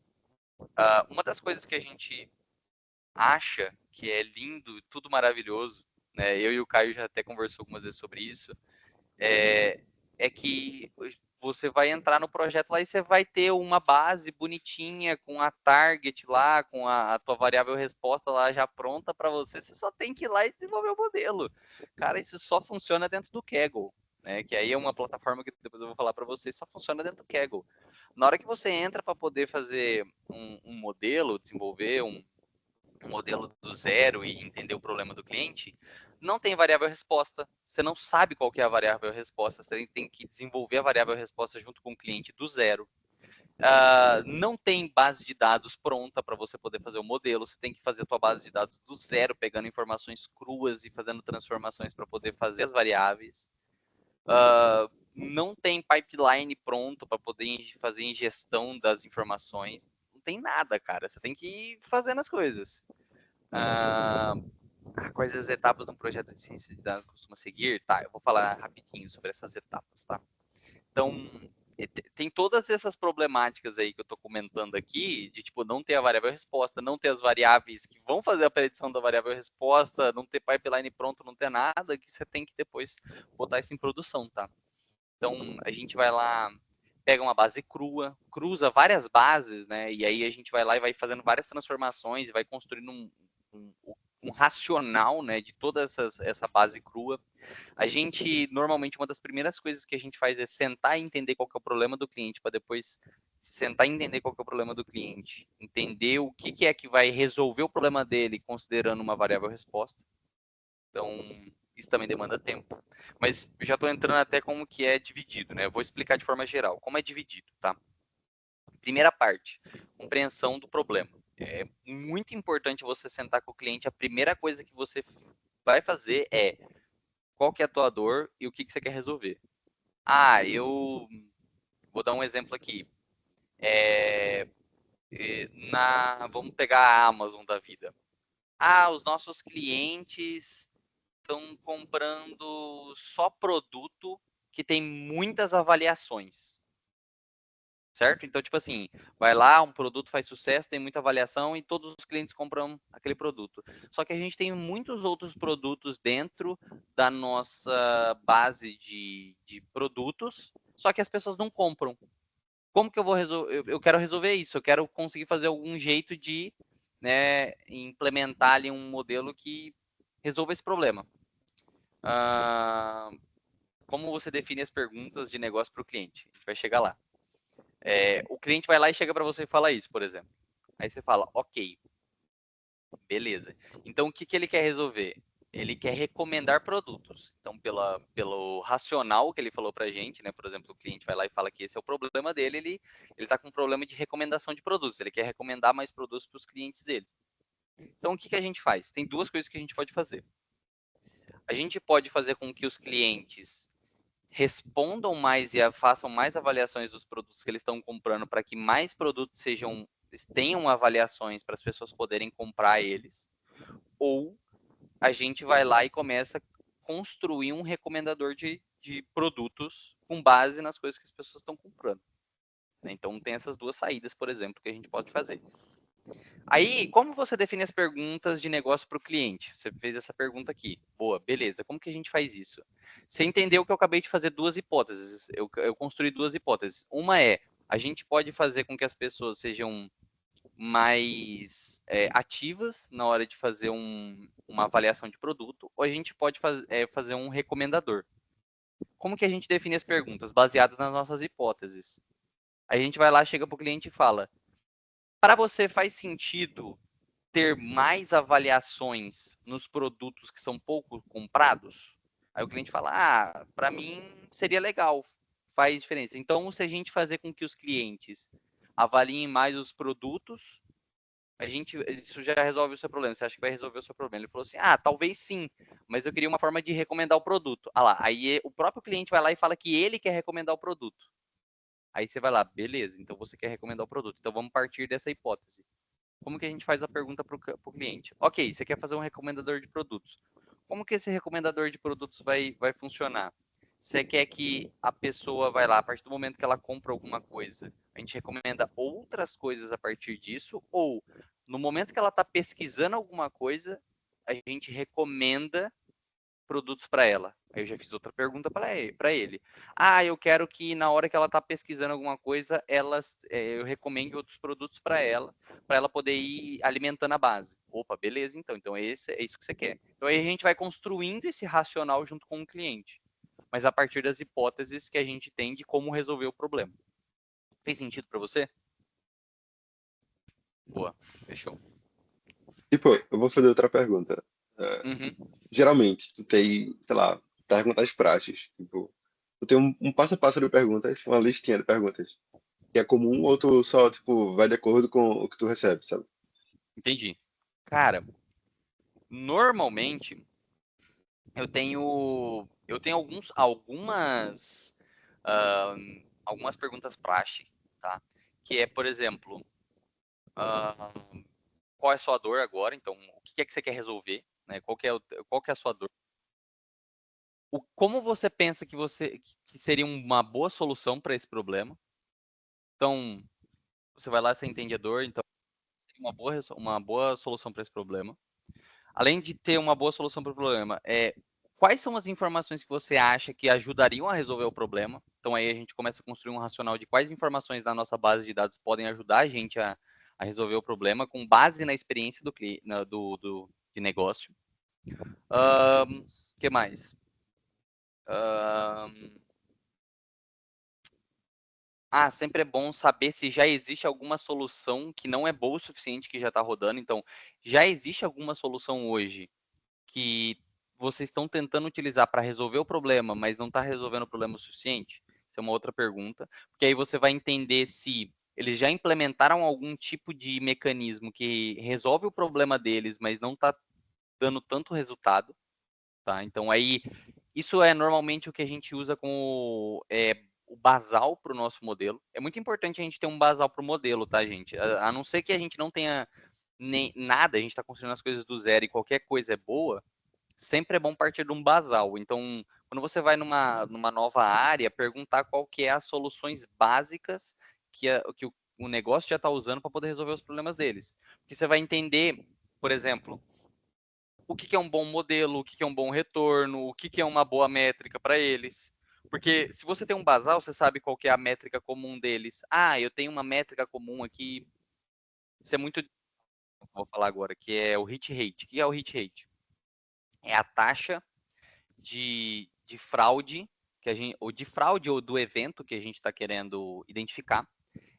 Uma das coisas que a gente acha que é lindo, tudo maravilhoso, né? Eu e o Caio já até conversou algumas vezes sobre isso, é, é que você vai entrar no projeto lá e você vai ter uma base bonitinha com a target lá, com a tua variável resposta lá já pronta para você. Você só tem que ir lá e desenvolver o modelo. Cara, isso só funciona dentro do Kaggle, né? Que aí é uma plataforma que depois eu vou falar para vocês, só funciona dentro do Kaggle. Na hora que você entra para poder fazer um modelo, desenvolver um modelo do zero e entender o problema do cliente, não tem variável resposta. Você não sabe qual que é a variável resposta. Você tem que desenvolver a variável resposta junto com o cliente do zero. Não tem base de dados pronta para você poder fazer o modelo. Você tem que fazer a tua base de dados do zero, pegando informações cruas e fazendo transformações para poder fazer as variáveis. Não tem pipeline pronto para poder fazer ingestão das informações. Não tem nada, cara. Você tem que ir fazendo as coisas. Quais as etapas de um projeto de ciência de dados costuma seguir? Tá, eu vou falar rapidinho sobre essas etapas, tá? Então, tem todas essas problemáticas aí que eu tô comentando aqui, de tipo, não ter a variável resposta, não ter as variáveis que vão fazer a predição da variável resposta, não ter pipeline pronto, não ter nada, que você tem que depois botar isso em produção, tá? Então, a gente vai lá, pega uma base crua, cruza várias bases, né? E aí a gente vai lá e vai fazendo várias transformações e vai construindo um racional, né, de toda essa base crua. A gente, normalmente, uma das primeiras coisas que a gente faz é sentar e entender qual que é o problema do cliente, para depois sentar e entender qual que é o problema do cliente, entender o que é que vai resolver o problema dele, considerando uma variável resposta. Então, isso também demanda tempo. Mas já estou entrando até como que é dividido, né? Eu vou explicar de forma geral como é dividido, tá? Primeira parte, compreensão do problema. É muito importante você sentar com o cliente. A primeira coisa que você vai fazer é qual que é a tua dor e o que você quer resolver. Eu vou dar um exemplo aqui. Vamos pegar a Amazon da vida. Os nossos clientes estão comprando só produto que tem muitas avaliações. certo? Então, tipo assim, vai lá, um produto faz sucesso, tem muita avaliação e todos os clientes compram aquele produto. Só que a gente tem muitos outros produtos dentro da nossa base de produtos, só que as pessoas não compram. Como que eu vou resolver? Eu quero resolver isso, eu quero conseguir fazer algum jeito de, né, implementar ali um modelo que resolva esse problema. Como você define as perguntas de negócio para o cliente? A gente vai chegar lá. O cliente vai lá e chega para você e fala isso, por exemplo. Aí você fala, ok, beleza. Então, o que, que ele quer resolver? Ele quer recomendar produtos. Então, pelo racional que ele falou para a gente, né? Por exemplo, o cliente vai lá e fala que esse é o problema dele, ele está com um problema de recomendação de produtos. Ele quer recomendar mais produtos para os clientes dele. Então, o que, que a gente faz? Tem duas coisas que a gente pode fazer. A gente pode fazer com que os clientes respondam mais e façam mais avaliações dos produtos que eles estão comprando para que mais produtos tenham avaliações para as pessoas poderem comprar eles. Ou a gente vai lá e começa a construir um recomendador de produtos com base nas coisas que as pessoas estão comprando. Então tem essas duas saídas, por exemplo, que a gente pode fazer. Aí, como você define as perguntas de negócio para o cliente? Você fez essa pergunta aqui. Boa, beleza. Como que a gente faz isso? Você entendeu que eu acabei de fazer duas hipóteses. Eu construí duas hipóteses. Uma é, a gente pode fazer com que as pessoas sejam mais ativas na hora de fazer uma avaliação de produto, ou a gente pode fazer um recomendador. Como que a gente define as perguntas? Baseadas nas nossas hipóteses. A gente vai lá, chega para o cliente e fala, para você faz sentido ter mais avaliações nos produtos que são pouco comprados? Aí o cliente fala, para mim seria legal, faz diferença. Então, se a gente fazer com que os clientes avaliem mais os produtos, isso já resolve o seu problema. Você acha que vai resolver o seu problema? Ele falou assim, talvez sim, mas eu queria uma forma de recomendar o produto. Aí o próprio cliente vai lá e fala que ele quer recomendar o produto. Aí você vai lá, beleza, então você quer recomendar o produto. Então vamos partir dessa hipótese. Como que a gente faz a pergunta para o cliente? Ok, você quer fazer um recomendador de produtos. Como que esse recomendador de produtos vai funcionar? Você quer que a pessoa vai lá, a partir do momento que ela compra alguma coisa, a gente recomenda outras coisas a partir disso, ou no momento que ela está pesquisando alguma coisa, a gente recomenda produtos para ela. Aí eu já fiz outra pergunta para ele. Eu quero que na hora que ela está pesquisando alguma coisa, eu recomende outros produtos para ela poder ir alimentando a base. Opa, beleza, então. Então é isso que você quer. Então aí a gente vai construindo esse racional junto com o cliente, mas a partir das hipóteses que a gente tem de como resolver o problema. Fez sentido para você? Boa, fechou. Tipo, eu vou fazer outra pergunta. Uhum. Geralmente, tu tem, sei lá, perguntas práticas. Tipo, tu tem um passo a passo de perguntas, uma listinha de perguntas. Que é comum ou tu só, tipo, vai de acordo com o que tu recebe, sabe? Entendi. Cara, normalmente eu tenho ah, algumas perguntas praxe, tá? Que é, por exemplo, ah, qual é a sua dor agora? Então, o que é que você quer resolver? Né? Qual que é a sua dor? Como você pensa que seria uma boa solução para esse problema? Então, você vai lá, você entende a dor, então uma boa solução para esse problema. Além de ter uma boa solução para o problema, quais são as informações que você acha que ajudariam a resolver o problema? Então aí a gente começa a construir um racional de quais informações da nossa base de dados podem ajudar a gente a resolver o problema com base na experiência de negócio. Que mais? Sempre é bom saber se já existe alguma solução que não é boa o suficiente que já está rodando. Então, já existe alguma solução hoje que vocês estão tentando utilizar para resolver o problema, mas não está resolvendo o problema o suficiente? Isso é uma outra pergunta, porque aí você vai entender se eles já implementaram algum tipo de mecanismo que resolve o problema deles, mas não está dando tanto resultado, tá? Então aí isso é normalmente o que a gente usa como o basal para o nosso modelo. É muito importante a gente ter um basal para o modelo, tá, gente? A não ser que a gente não tenha nem nada, a gente está construindo as coisas do zero e qualquer coisa é boa, sempre é bom partir de um basal. Então, quando você vai numa nova área, perguntar qual que é as soluções básicas que o negócio já está usando para poder resolver os problemas deles. Porque você vai entender, por exemplo, o que é um bom modelo, o que é um bom retorno, o que é uma boa métrica para eles. Porque se você tem um basal, você sabe qual que é a métrica comum deles. Ah, eu tenho uma métrica comum aqui. Isso é muito. Vou falar agora, que é o hit rate. O que é o hit rate? É a taxa de fraude, ou de fraude ou do evento que a gente está querendo identificar.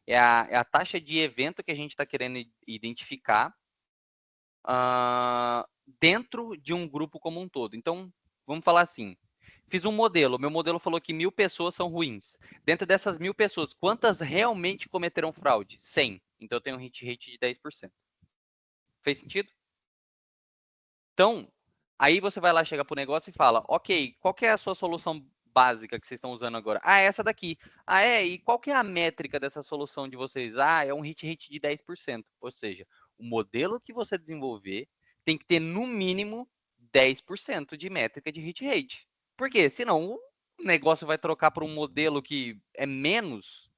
É a taxa de evento que a gente está querendo identificar dentro de um grupo como um todo. Então, vamos falar assim, fiz um modelo, meu modelo falou que 1.000 pessoas são ruins. Dentro dessas 1.000 pessoas, quantas realmente cometeram fraude? 100. Então, eu tenho um hit rate de 10%. Fez sentido? Então, aí você vai lá, chega para o negócio e fala, ok, qual que é a sua solução básica que vocês estão usando agora? Ah, essa daqui. Ah, é? E qual que é a métrica dessa solução de vocês? Ah, é um hit rate de 10%. Ou seja, o modelo que você desenvolver tem que ter, no mínimo, 10% de métrica de hit rate. Por quê? Senão o negócio vai trocar para um modelo que é menos,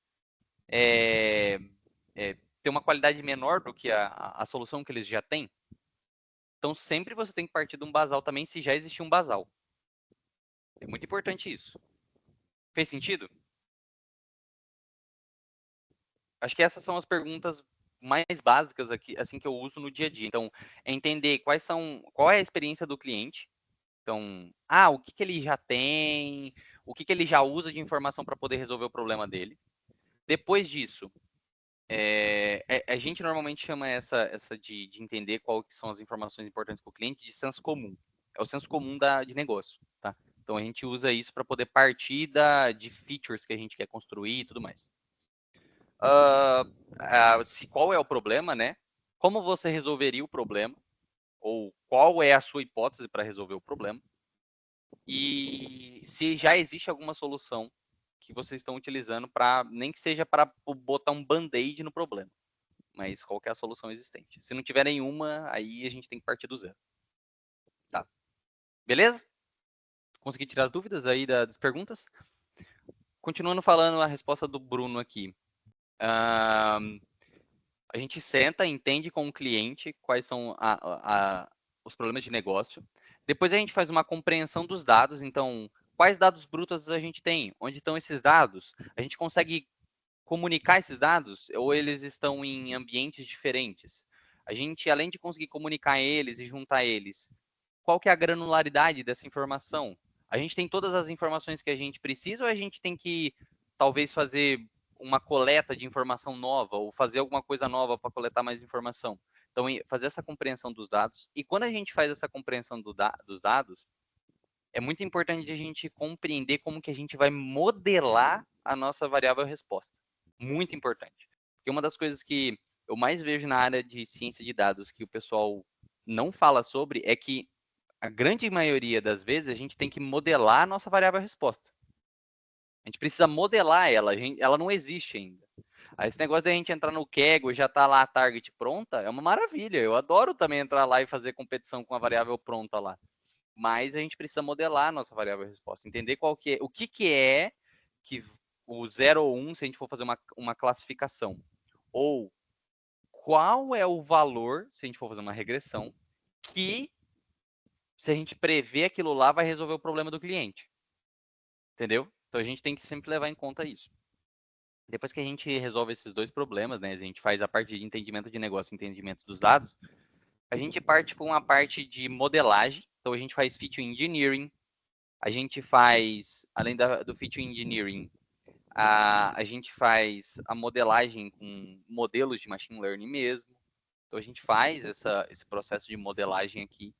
tem uma qualidade menor do que a solução que eles já têm. Então, sempre você tem que partir de um basal também, se já existir um basal. É muito importante isso. Fez sentido? Acho que essas são as perguntas mais básicas aqui, assim, que eu uso no dia a dia. Então, é entender qual é a experiência do cliente. Então, o que ele já tem, o que ele já usa de informação para poder resolver o problema dele. Depois disso, a gente normalmente chama essa de entender quais são as informações importantes para o cliente de senso comum. É o senso comum de negócio, tá? Então, a gente usa isso para poder partir de features que a gente quer construir e tudo mais. Qual é o problema, né? Como você resolveria o problema? Ou qual é a sua hipótese para resolver o problema? E se já existe alguma solução que vocês estão utilizando para, nem que seja para botar um band-aid no problema, mas qual que é a solução existente? Se não tiver nenhuma, aí a gente tem que partir do zero. Tá? Beleza? Consegui tirar as dúvidas aí das perguntas? Continuando falando a resposta do Bruno aqui. A gente senta, entende com o cliente quais são os problemas de negócio. Depois a gente faz uma compreensão dos dados. Então, quais dados brutos a gente tem? Onde estão esses dados? A gente consegue comunicar esses dados ou eles estão em ambientes diferentes? A gente, além de conseguir comunicar eles e juntar eles, qual que é a granularidade dessa informação? A gente tem todas as informações que a gente precisa ou a gente tem que talvez fazer uma coleta de informação nova ou fazer alguma coisa nova para coletar mais informação? Então, fazer essa compreensão dos dados. E quando a gente faz essa compreensão dos dados, é muito importante a gente compreender como que a gente vai modelar a nossa variável resposta. Muito importante. Porque uma das coisas que eu mais vejo na área de ciência de dados que o pessoal não fala sobre é que a grande maioria das vezes a gente tem que modelar a nossa variável resposta. A gente precisa modelar ela, ela não existe ainda. Aí esse negócio da gente entrar no Kaggle e já tá lá a target pronta, é uma maravilha. Eu adoro também entrar lá e fazer competição com a variável pronta lá. Mas a gente precisa modelar a nossa variável resposta, entender o que é que o 0 ou 1, se a gente for fazer uma classificação. Ou qual é o valor, se a gente for fazer uma regressão, que se a gente prever aquilo lá, vai resolver o problema do cliente. Entendeu? Então a gente tem que sempre levar em conta isso. Depois que a gente resolve esses dois problemas, né, a gente faz a parte de entendimento de negócio e entendimento dos dados, a gente parte para uma parte de modelagem. Então a gente faz feature engineering, a gente faz, além do feature engineering, a gente faz a modelagem com modelos de machine learning mesmo. Então a gente faz esse processo de modelagem aqui.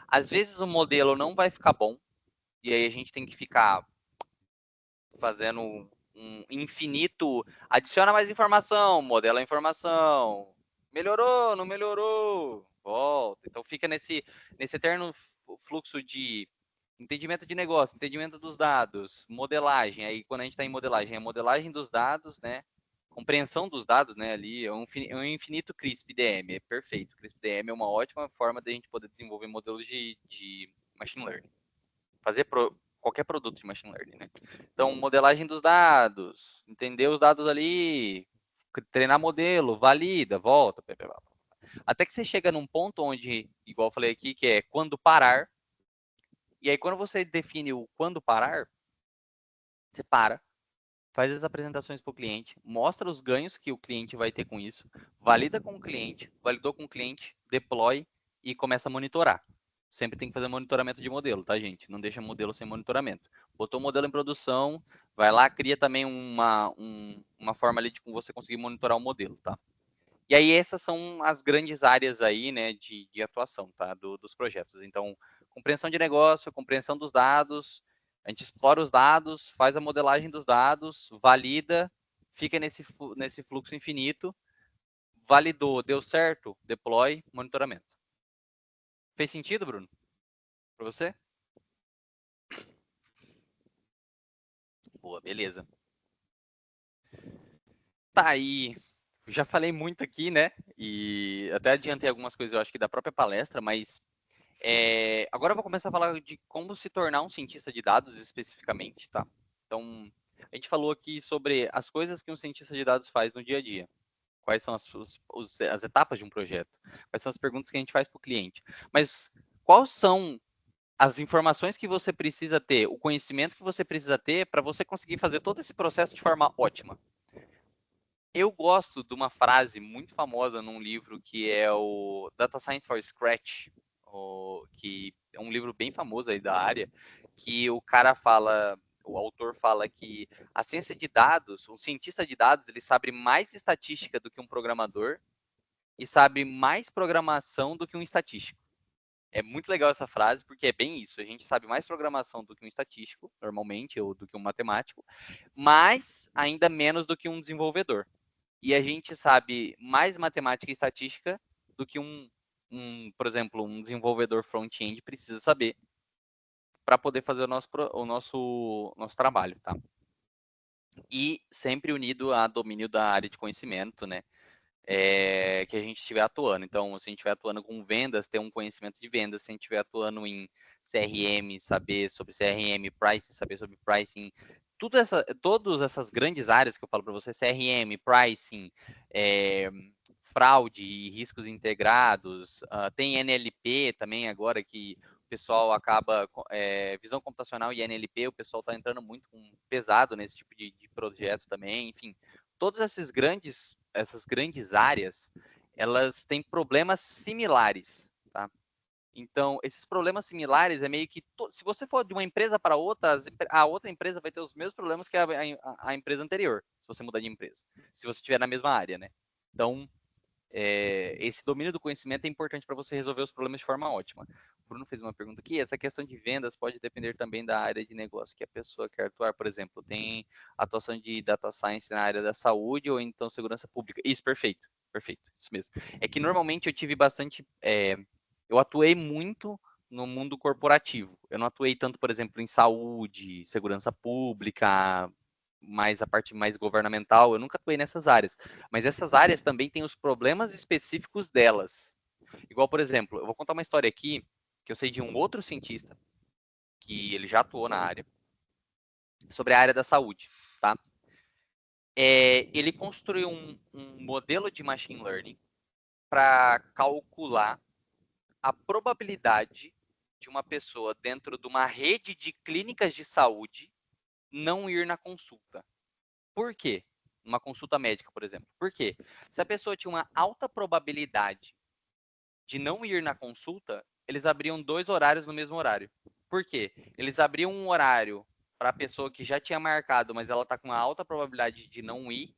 Às vezes o modelo não vai ficar bom, e aí a gente tem que ficar fazendo um infinito, adiciona mais informação, modela a informação, melhorou, não melhorou, volta. Então fica nesse eterno fluxo de entendimento de negócio, entendimento dos dados, modelagem. Aí quando a gente está em modelagem, é modelagem dos dados, né? Compreensão dos dados, né? Ali é um infinito CRISP-DM, é perfeito. CRISP-DM é uma ótima forma de a gente poder desenvolver modelos de machine learning. Fazer qualquer produto de machine learning, né? Então, modelagem dos dados, entender os dados ali, treinar modelo, valida, volta, até que você chega num ponto onde, igual eu falei aqui, que é quando parar. E aí, quando você define o quando parar, você para, faz as apresentações para o cliente, mostra os ganhos que o cliente vai ter com isso, valida com o cliente, validou com o cliente, deploy e começa a monitorar. Sempre tem que fazer monitoramento de modelo, tá, gente? Não deixa modelo sem monitoramento. Botou o modelo em produção, vai lá, cria também uma forma ali de você conseguir monitorar o modelo, tá? E aí essas são as grandes áreas aí, né, de atuação, tá, dos projetos. Então, compreensão de negócio, compreensão dos dados, a gente explora os dados, faz a modelagem dos dados, valida, fica nesse fluxo infinito, validou, deu certo, deploy, monitoramento. Fez sentido, Bruno? Para você? Boa, beleza. Tá aí. Já falei muito aqui, né? E até adiantei algumas coisas, eu acho que da própria palestra, mas agora eu vou começar a falar de como se tornar um cientista de dados especificamente, tá? Então, a gente falou aqui sobre as coisas que um cientista de dados faz no dia a dia. Quais são as etapas de um projeto? Quais são as perguntas que a gente faz para o cliente? Mas quais são as informações que você precisa ter, o conhecimento que você precisa ter para você conseguir fazer todo esse processo de forma ótima? Eu gosto de uma frase muito famosa num livro que é o Data Science for Scratch, que é um livro bem famoso aí da área, que o autor fala que a ciência de dados, um cientista de dados, ele sabe mais estatística do que um programador e sabe mais programação do que um estatístico. É muito legal essa frase, porque é bem isso. A gente sabe mais programação do que um estatístico, normalmente, ou do que um matemático, mas ainda menos do que um desenvolvedor. E a gente sabe mais matemática e estatística do que por exemplo, um desenvolvedor front-end precisa saber para poder fazer o nosso trabalho, tá? E sempre unido a domínio da área de conhecimento, né? Que a gente estiver atuando. Então, se a gente estiver atuando com vendas, ter um conhecimento de vendas. Se a gente estiver atuando em CRM, saber sobre CRM, pricing, saber sobre pricing. Todas essas grandes áreas que eu falo para você, CRM, pricing, fraude e riscos integrados. Tem NLP também agora que o pessoal acaba, visão computacional e NLP, o pessoal está entrando muito pesado nesse tipo de projeto também. Enfim, todas essas grandes áreas, elas têm problemas similares, tá? Então, esses problemas similares é meio que, se você for de uma empresa para outra, a outra empresa vai ter os mesmos problemas que a empresa anterior, se você mudar de empresa, se você estiver na mesma área, né? Então, esse domínio do conhecimento é importante para você resolver os problemas de forma ótima. O Bruno fez uma pergunta aqui, essa questão de vendas pode depender também da área de negócio que a pessoa quer atuar. Por exemplo, tem atuação de data science na área da saúde ou então segurança pública. Isso, perfeito, perfeito, isso mesmo. É que normalmente eu tive bastante, eu atuei muito no mundo corporativo. Eu não atuei tanto, por exemplo, em saúde, segurança pública, mais a parte mais governamental, eu nunca atuei nessas áreas. Mas essas áreas também têm os problemas específicos delas. Igual, por exemplo, eu vou contar uma história aqui que eu sei de um outro cientista que ele já atuou na área sobre a área da saúde, tá? Ele construiu um modelo de machine learning para calcular a probabilidade de uma pessoa dentro de uma rede de clínicas de saúde não ir na consulta. Por quê? Uma consulta médica, por exemplo. Por quê? Se a pessoa tinha uma alta probabilidade de não ir na consulta, eles abriam 2 horários no mesmo horário. Por quê? Eles abriam um horário para a pessoa que já tinha marcado, mas ela está com uma alta probabilidade de não ir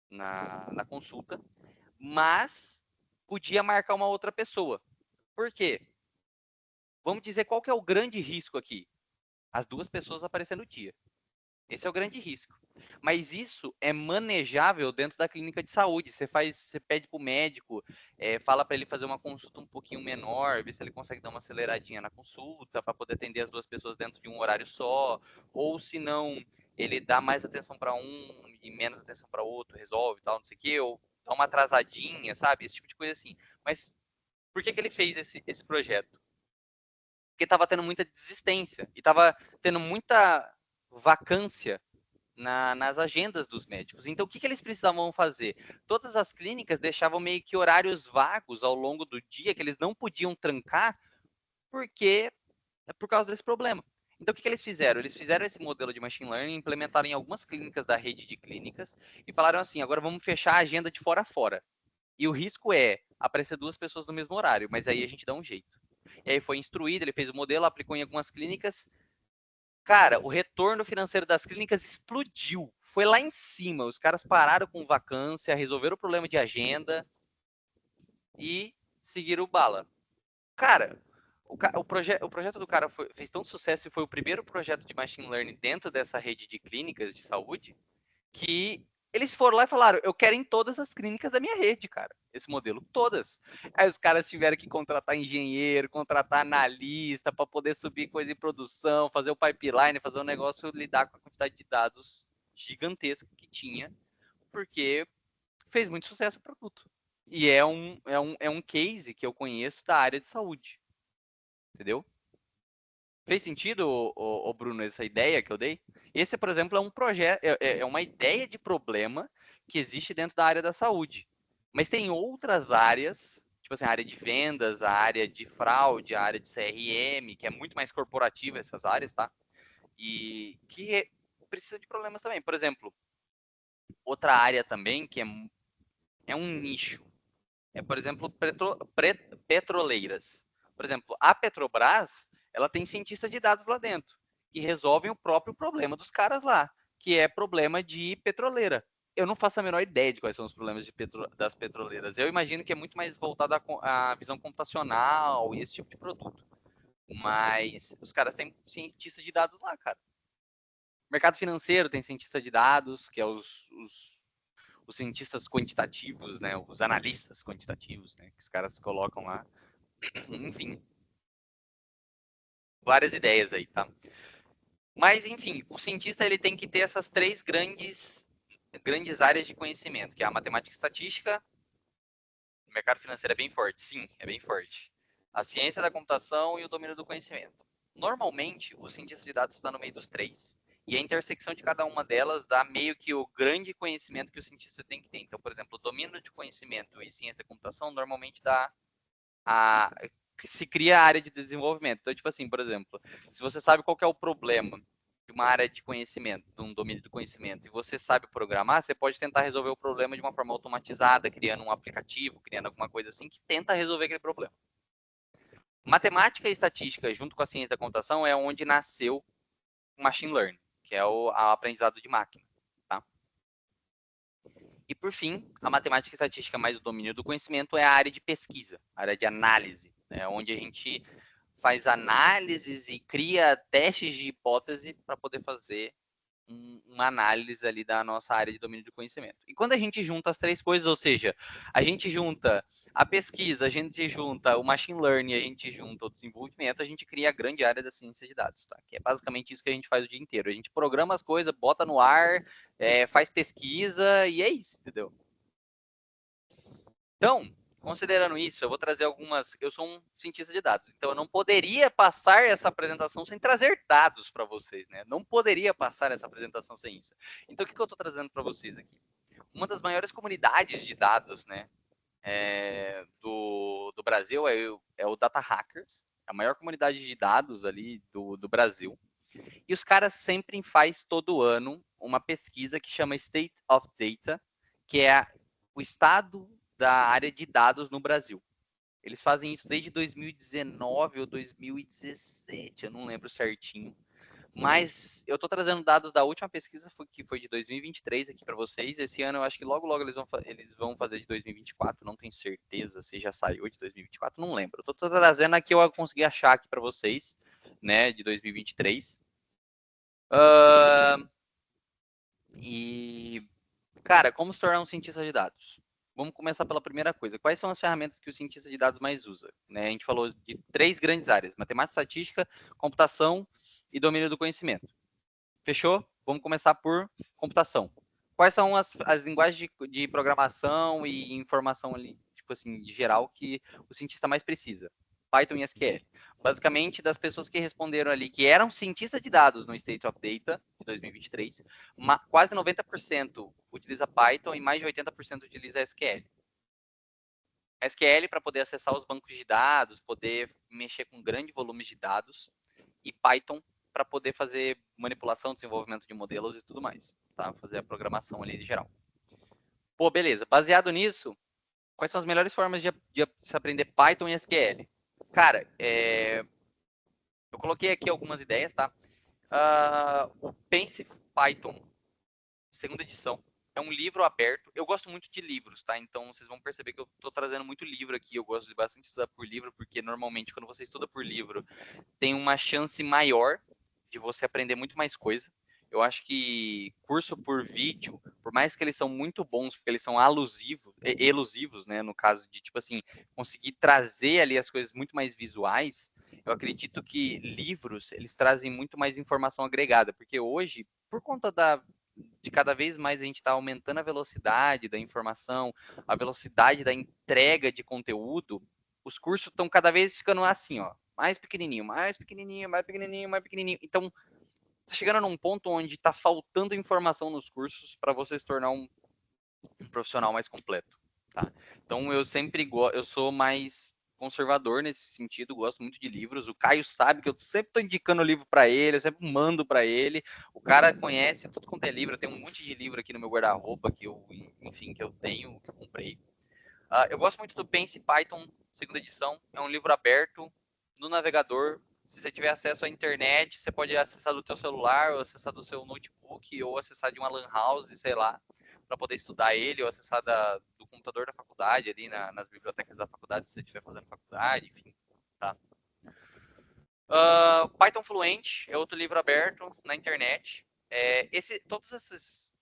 na consulta, mas podia marcar uma outra pessoa. Por quê? Vamos dizer qual que é o grande risco aqui. As 2 pessoas aparecendo no dia. Esse é o grande risco. Mas isso é manejável dentro da clínica de saúde. Você pede para o médico, fala para ele fazer uma consulta um pouquinho menor, ver se ele consegue dar uma aceleradinha na consulta para poder atender as 2 pessoas dentro de um horário só. Ou se não, ele dá mais atenção para um e menos atenção para outro, resolve tal, não sei o quê, ou dá uma atrasadinha, sabe? Esse tipo de coisa assim. Mas por que ele fez esse projeto? Porque estava tendo muita desistência e estava tendo muita vacância nas agendas dos médicos. Então, o que eles precisavam fazer? Todas as clínicas deixavam meio que horários vagos ao longo do dia, que eles não podiam trancar, porque por causa desse problema. Então, o que eles fizeram? Eles fizeram esse modelo de machine learning, implementaram em algumas clínicas da rede de clínicas e falaram assim, agora vamos fechar a agenda de fora a fora. E o risco é aparecer 2 pessoas no mesmo horário, mas aí a gente dá um jeito. E aí foi instruído, ele fez o modelo, aplicou em algumas clínicas. Cara, o retorno financeiro das clínicas explodiu. Foi lá em cima. Os caras pararam com vacância, resolveram o problema de agenda e seguiram bala. Cara, o projeto do cara fez tão sucesso e foi o primeiro projeto de machine learning dentro dessa rede de clínicas de saúde que eles foram lá e falaram, eu quero em todas as clínicas da minha rede, cara, esse modelo, todas. Aí os caras tiveram que contratar engenheiro, contratar analista para poder subir coisa em produção, fazer o pipeline, fazer o negócio, lidar com a quantidade de dados gigantesca que tinha, porque fez muito sucesso o produto. E é um case que eu conheço da área de saúde, entendeu? Fez sentido, Bruno, essa ideia que eu dei? Esse, por exemplo, é um projeto, é uma ideia de problema que existe dentro da área da saúde. Mas tem outras áreas, tipo assim, a área de vendas, a área de fraude, a área de CRM, que é muito mais corporativa essas áreas, tá? E que precisa de problemas também. Por exemplo, outra área também que é um nicho. É, por exemplo, petroleiras. Por exemplo, a Petrobras, ela tem cientista de dados lá dentro, que resolvem o próprio problema dos caras lá, que é problema de petroleira. Eu não faço a menor ideia de quais são os problemas das petroleiras. Eu imagino que é muito mais voltado à visão computacional e esse tipo de produto. Mas os caras têm cientista de dados lá, cara. O mercado financeiro tem cientista de dados, que é os cientistas quantitativos, né, os analistas quantitativos, né, que os caras colocam lá. Enfim, várias ideias aí, tá? Mas, enfim, o cientista ele tem que ter essas 3 grandes áreas de conhecimento, que é a matemática e estatística. O mercado financeiro é bem forte, sim, é bem forte. A ciência da computação e o domínio do conhecimento. Normalmente, o cientista de dados está no meio dos 3. E a intersecção de cada uma delas dá meio que o grande conhecimento que o cientista tem que ter. Então, por exemplo, o domínio de conhecimento e ciência da computação normalmente dá a se cria a área de desenvolvimento. Então, tipo assim, por exemplo, se você sabe qual é o problema de uma área de conhecimento, de um domínio do conhecimento, e você sabe programar, você pode tentar resolver o problema de uma forma automatizada, criando um aplicativo, criando alguma coisa assim que tenta resolver aquele problema. Matemática e estatística, junto com a ciência da computação, é onde nasceu o machine learning, que é o aprendizado de máquina. Tá? E, por fim, a matemática e estatística mais o domínio do conhecimento é a área de pesquisa, a área de análise, né, onde a gente faz análises e cria testes de hipótese para poder fazer uma análise ali da nossa área de domínio do conhecimento. E quando a gente junta as 3 coisas, ou seja, a gente junta a pesquisa, a gente junta o machine learning, a gente junta o desenvolvimento, a gente cria a grande área da ciência de dados, tá? Que é basicamente isso que a gente faz o dia inteiro. A gente programa as coisas, bota no ar, faz pesquisa e é isso, entendeu? Então, considerando isso, eu vou trazer algumas. Eu sou um cientista de dados, então eu não poderia passar essa apresentação sem trazer dados para vocês, né? Não poderia passar essa apresentação sem isso. Então, o que eu estou trazendo para vocês aqui? Uma das maiores comunidades de dados, né, do Brasil é o Data Hackers, a maior comunidade de dados ali do Brasil. E os caras sempre faz todo ano uma pesquisa que chama State of Data, que é o estado da área de dados no Brasil. Eles fazem isso desde 2019 ou 2017, eu não lembro certinho. Mas eu estou trazendo dados da última pesquisa, que foi de 2023 aqui para vocês. Esse ano eu acho que logo eles vão fazer de 2024, não tenho certeza se já saiu de 2024, não lembro. Eu estou trazendo aqui, eu consegui achar aqui para vocês, né, de 2023. E, cara, como se tornar um cientista de dados? Vamos começar pela primeira coisa. Quais são as ferramentas que o cientista de dados mais usa? Né? A gente falou de 3 grandes áreas: matemática, estatística, computação e domínio do conhecimento. Fechou? Vamos começar por computação. Quais são as linguagens de programação e informação ali, tipo assim, de geral, que o cientista mais precisa? Python e SQL. Basicamente, das pessoas que responderam ali, que eram cientistas de dados no State of Data de 2023, quase 90% utiliza Python e mais de 80% utiliza SQL. SQL para poder acessar os bancos de dados, poder mexer com grandes volumes de dados, e Python para poder fazer manipulação, desenvolvimento de modelos e tudo mais, tá? Fazer a programação ali de geral. Pô, beleza. Baseado nisso, quais são as melhores formas de se aprender Python e SQL? Cara, eu coloquei aqui algumas ideias, tá? O Pense Python, segunda edição, é um livro aberto. Eu gosto muito de livros, tá? Então vocês vão perceber que eu tô trazendo muito livro aqui. Eu gosto de bastante estudar por livro, porque normalmente quando você estuda por livro, tem uma chance maior de você aprender muito mais coisa. Eu acho que curso por vídeo, por mais que eles são muito bons, porque eles são elusivos, né? No caso de, tipo assim, conseguir trazer ali as coisas muito mais visuais, eu acredito que livros, eles trazem muito mais informação agregada, porque hoje, por conta de cada vez mais a gente está aumentando a velocidade da informação, a velocidade da entrega de conteúdo, os cursos estão cada vez ficando assim, ó, mais pequenininho, mais pequenininho, mais pequenininho, mais pequenininho. Então, tá chegando num ponto onde está faltando informação nos cursos para você se tornar um profissional mais completo, tá? Então, eu sou mais conservador nesse sentido, gosto muito de livros. O Caio sabe que eu sempre estou indicando livro para ele, eu sempre mando para ele. O cara conhece tudo quanto é livro, eu tenho um monte de livro aqui no meu guarda-roupa que eu, enfim, que eu tenho, que eu comprei. Eu gosto muito do Pense Python, segunda edição. É um livro aberto no navegador. Se você tiver acesso à internet, você pode acessar do teu celular, ou acessar do seu notebook, ou acessar de uma lan house, sei lá, para poder estudar ele, ou acessar do computador da faculdade, ali nas bibliotecas da faculdade, se você estiver fazendo faculdade, enfim. Tá? Python Fluente é outro livro aberto na internet. Todos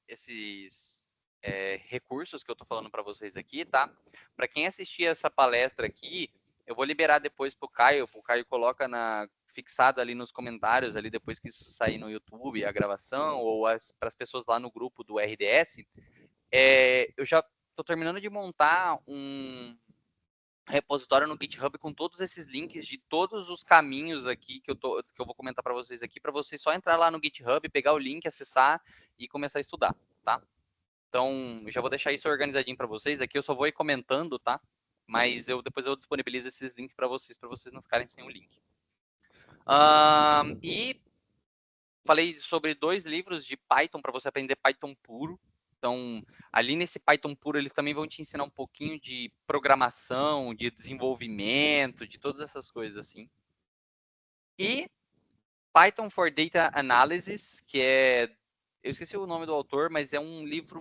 esses recursos que eu estou falando para vocês aqui, tá? Para quem assistir essa palestra aqui, eu vou liberar depois para o Caio coloca fixado ali nos comentários, ali depois que isso sair no YouTube, a gravação, ou para as pessoas lá no grupo do RDS. Eu já estou terminando de montar um repositório no GitHub com todos esses links de todos os caminhos aqui que eu vou comentar para vocês aqui, para vocês só entrar lá no GitHub, pegar o link, acessar e começar a estudar, tá? Então, eu já vou deixar isso organizadinho para vocês aqui, eu só vou ir comentando, tá? Mas depois eu disponibilizo esses links para vocês não ficarem sem o link. E falei sobre 2 livros de Python para você aprender Python puro. Então, ali nesse Python puro, eles também vão te ensinar um pouquinho de programação, de desenvolvimento, de todas essas coisas assim. E Python for Data Analysis, que eu esqueci o nome do autor, mas é um livro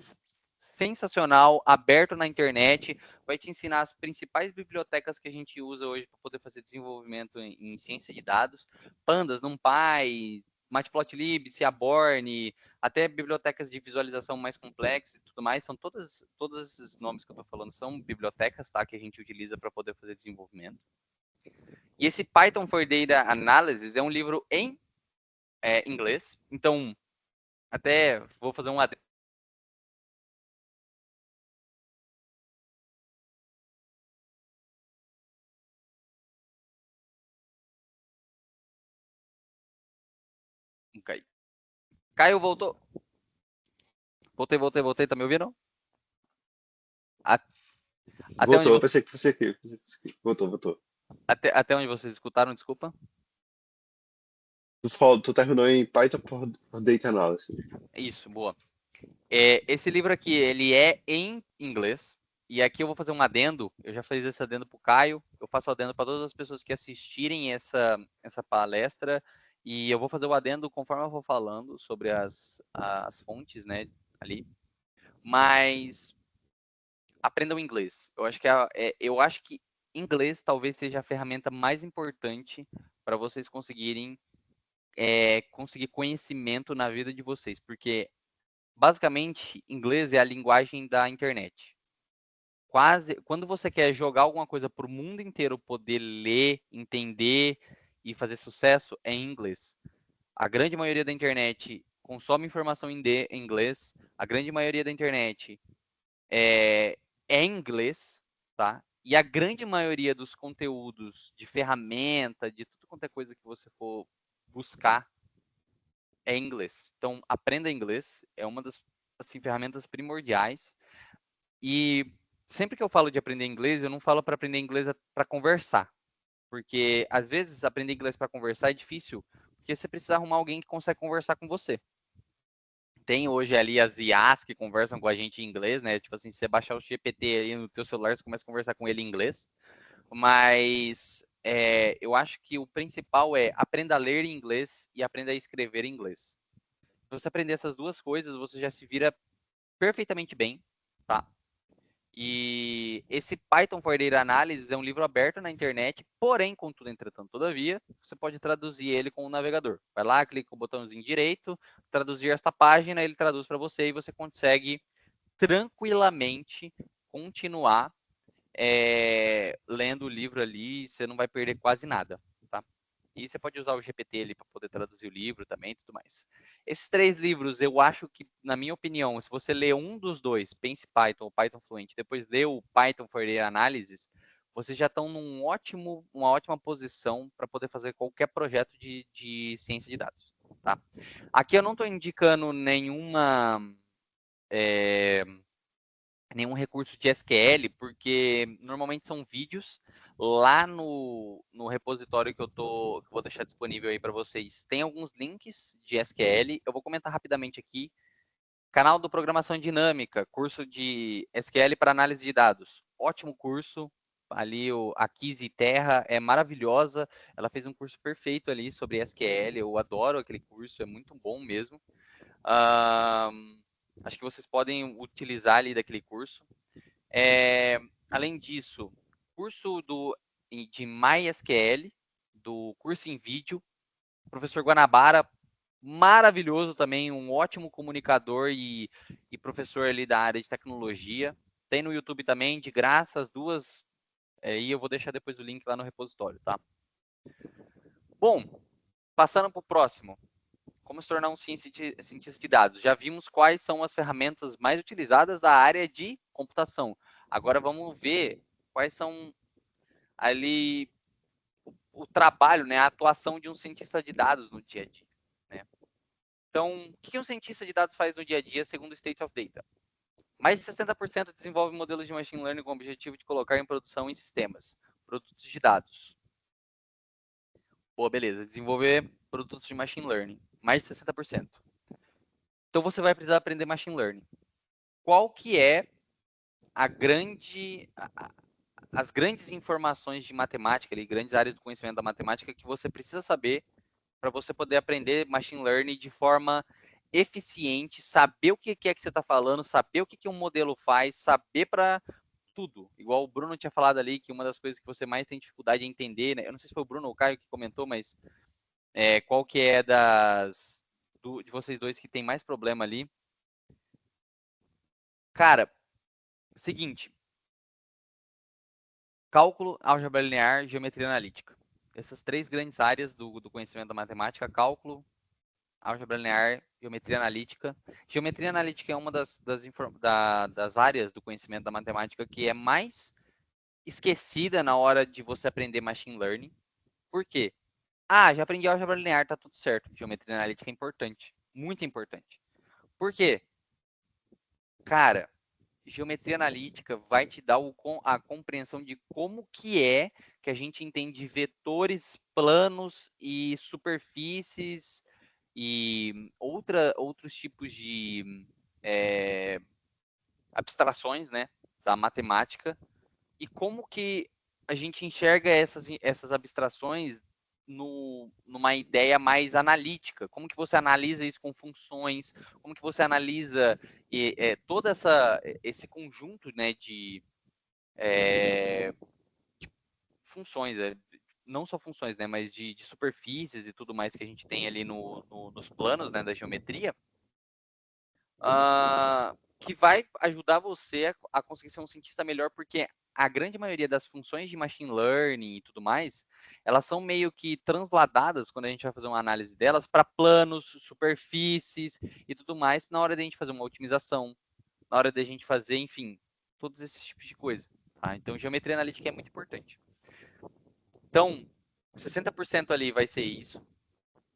sensacional, aberto na internet, vai te ensinar as principais bibliotecas que a gente usa hoje para poder fazer desenvolvimento em ciência de dados, Pandas, NumPy, Matplotlib, Seaborn, até bibliotecas de visualização mais complexas e tudo mais, são todos esses nomes que eu estou falando são bibliotecas, tá, que a gente utiliza para poder fazer desenvolvimento. E esse Python for Data Analysis é um livro em inglês, então até vou fazer um adendo. Caio voltou. Voltei, tá me ouvindo? Até onde, Voltou, eu pensei que fosse aqui. Voltou. até onde vocês escutaram, desculpa? Tu terminou em Python por Data Analysis. Isso, boa. Esse livro aqui, ele é em inglês. E aqui eu vou fazer um adendo. Eu já fiz esse adendo para o Caio. Eu faço adendo para todas as pessoas que assistirem essa palestra. E eu vou fazer o adendo conforme eu vou falando sobre as fontes, né, ali. Mas aprendam inglês. Eu acho que inglês talvez seja a ferramenta mais importante para vocês conseguirem conseguir conhecimento na vida de vocês, porque basicamente inglês é a linguagem da internet. Quando você quer jogar alguma coisa para o mundo inteiro poder ler, entender e fazer sucesso, é em inglês. A grande maioria da internet consome informação em inglês, a grande maioria da internet é em inglês, tá? E a grande maioria dos conteúdos de ferramenta, de tudo quanto é coisa que você for buscar, é inglês. Então, aprenda inglês, é uma das assim, ferramentas primordiais. E sempre que eu falo de aprender inglês, eu não falo para aprender inglês para conversar. Porque, às vezes, aprender inglês para conversar é difícil, porque você precisa arrumar alguém que consegue conversar com você. Tem hoje ali as IAs que conversam com a gente em inglês, né? Tipo assim, se você baixar o GPT aí no teu celular, você começa a conversar com ele em inglês. Mas eu acho que o principal é aprenda a ler em inglês e aprenda a escrever em inglês. Se você aprender essas duas coisas, você já se vira perfeitamente bem, tá? E esse Python for Data Analysis é um livro aberto na internet, porém, contudo, entretanto, todavia, você pode traduzir ele com o navegador. Vai lá, clica o botãozinho direito, traduzir esta página, ele traduz para você e você consegue tranquilamente continuar lendo o livro ali, você não vai perder quase nada, tá? E você pode usar o GPT ali para poder traduzir o livro também e tudo mais. Esses 3 livros, eu acho que, na minha opinião, se você ler um dos dois, Pense Python ou Python Fluent, depois ler o Python for Data Analysis, vocês já estão uma ótima posição para poder fazer qualquer projeto de ciência de dados, tá? Aqui eu não estou indicando nenhum recurso de SQL, porque normalmente são vídeos lá no repositório que eu vou deixar disponível aí para vocês. Tem alguns links de SQL, eu vou comentar rapidamente aqui. Canal do Programação Dinâmica, curso de SQL para análise de dados. Ótimo curso. Ali a Kizzy Terra é maravilhosa. Ela fez um curso perfeito ali sobre SQL. Eu adoro aquele curso, é muito bom mesmo. Acho que vocês podem utilizar ali daquele curso. Além disso, curso de MySQL, do curso em vídeo, professor Guanabara, maravilhoso também, um ótimo comunicador e professor ali da área de tecnologia. Tem no YouTube também, de graça, as duas, e eu vou deixar depois o link lá no repositório, tá? Bom, passando para o próximo. Como se tornar um cientista de dados. Já vimos quais são as ferramentas mais utilizadas da área de computação. Agora vamos ver quais são ali o trabalho, né, a atuação de um cientista de dados no dia a dia. Né? Então, o que um cientista de dados faz no dia a dia, segundo o State of Data? Mais de 60% desenvolve modelos de machine learning com o objetivo de colocar em produção em sistemas, produtos de dados. Pô, beleza, desenvolver produtos de machine learning, mais de 60%. Então você vai precisar aprender machine learning. Qual que é as grandes informações de matemática, ali, grandes áreas do conhecimento da matemática que você precisa saber para você poder aprender machine learning de forma eficiente, saber o que é que você está falando, saber o que um modelo faz, saber para tudo. Igual o Bruno tinha falado ali, que uma das coisas que você mais tem dificuldade em entender, né? Eu não sei se foi o Bruno ou o Caio que comentou, mas qual que é de vocês dois que tem mais problema ali? Cara, seguinte, cálculo, álgebra linear, geometria analítica. Essas 3 grandes áreas do conhecimento da matemática, cálculo, álgebra linear, geometria analítica. Geometria analítica é uma das áreas do conhecimento da matemática que é mais esquecida na hora de você aprender machine learning. Por quê? Ah, já aprendi álgebra linear, tá tudo certo. Geometria analítica é importante, muito importante. Por quê? Cara, geometria analítica vai te dar a compreensão de como que a gente entende vetores, planos e superfícies e outros tipos de abstrações, né, da matemática e como que a gente enxerga essas abstrações numa ideia mais analítica. Como que você analisa isso com funções? Como que você analisa todo esse conjunto, né, de funções, não só funções, né, mas de superfícies e tudo mais que a gente tem ali nos planos, né, da geometria, que vai ajudar você a conseguir ser um cientista melhor, porque a grande maioria das funções de machine learning e tudo mais, elas são meio que transladadas quando a gente vai fazer uma análise delas para planos, superfícies e tudo mais, na hora de a gente fazer uma otimização, na hora de a gente fazer, enfim, todos esses tipos de coisa. Tá? Então, geometria analítica é muito importante. Então, 60% ali vai ser isso.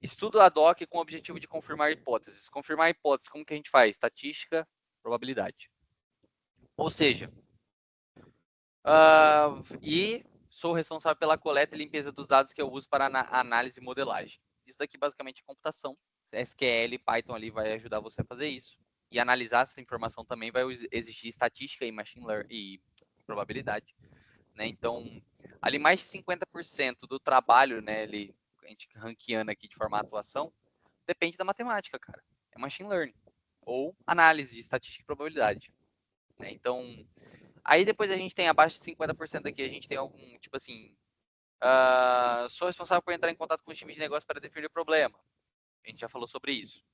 Estudo ad hoc com o objetivo de confirmar hipóteses. Confirmar hipóteses, como que a gente faz? Estatística, probabilidade. Ou seja, e sou responsável pela coleta e limpeza dos dados que eu uso para análise e modelagem. Isso daqui basicamente é computação. SQL, Python ali vai ajudar você a fazer isso. E analisar essa informação também vai exigir estatística e machine learning e probabilidade. Né? Então, ali mais de 50% do trabalho, né, ali, a gente ranqueando aqui de forma de atuação, depende da matemática, cara. É machine learning. Ou análise de estatística e probabilidade. Né? Então, aí depois a gente tem abaixo de 50% aqui, a gente tem algum, tipo assim, sou responsável por entrar em contato com os times de negócio para definir o problema. A gente já falou sobre isso.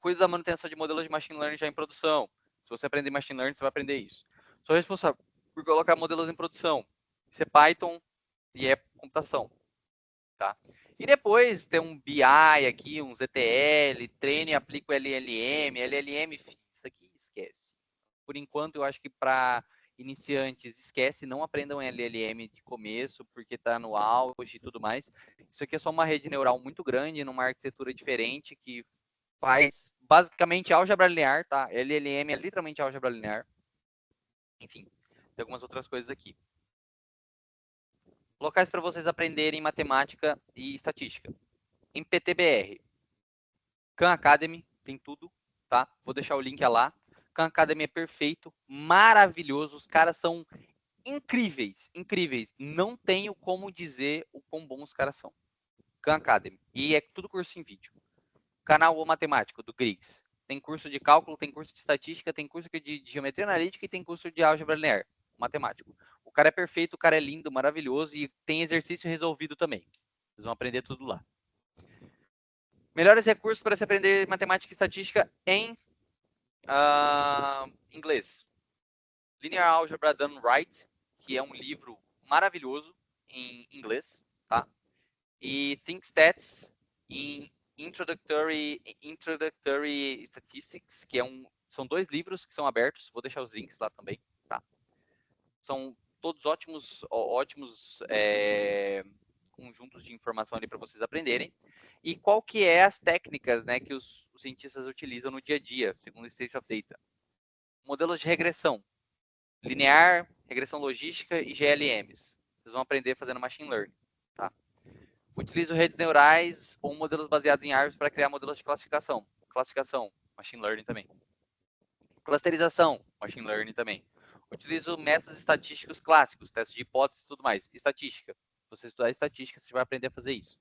Cuido da manutenção de modelos de machine learning já em produção. Se você aprender machine learning, você vai aprender isso. Sou responsável por colocar modelos em produção. Isso é Python e é computação. Tá? E depois tem um BI aqui, um ZTL, treino e aplico LLM. LLM, isso aqui esquece. Por enquanto, eu acho que para iniciantes, esquece, não aprendam LLM de começo, porque está no auge e tudo mais. Isso aqui é só uma rede neural muito grande, numa arquitetura diferente, que faz basicamente álgebra linear, tá? LLM é literalmente álgebra linear. Enfim, tem algumas outras coisas aqui. Locais para vocês aprenderem matemática e estatística. Em PTBR, Khan Academy, tem tudo, tá? Vou deixar o link lá. Khan Academy é perfeito, maravilhoso, os caras são incríveis, incríveis. Não tenho como dizer o quão bons os caras são. Khan Academy. E é tudo curso em vídeo. Canal O Matemático, do Griggs. Tem curso de cálculo, tem curso de estatística, tem curso de geometria analítica e tem curso de álgebra linear, matemático. O cara é perfeito, o cara é lindo, maravilhoso e tem exercício resolvido também. Vocês vão aprender tudo lá. Melhores recursos para se aprender matemática e estatística em inglês. Linear Algebra Done Right, que é um livro maravilhoso em inglês, tá? E Think Stats em Introductory Statistics, que são 2 livros que são abertos, vou deixar os links lá também, tá? São todos ótimos conjuntos de informação ali para vocês aprenderem. E qual que é as técnicas, né, que os cientistas utilizam no dia a dia, segundo o State of Data? Modelos de regressão, linear, regressão logística e GLMs. Vocês vão aprender fazendo machine learning, tá? Utilizo redes neurais ou modelos baseados em árvores para criar modelos de classificação. Classificação, machine learning também. Clusterização, machine learning também. Utilizo métodos estatísticos clássicos, testes de hipóteses e tudo mais. Estatística. Se você estudar estatística, você vai aprender a fazer isso.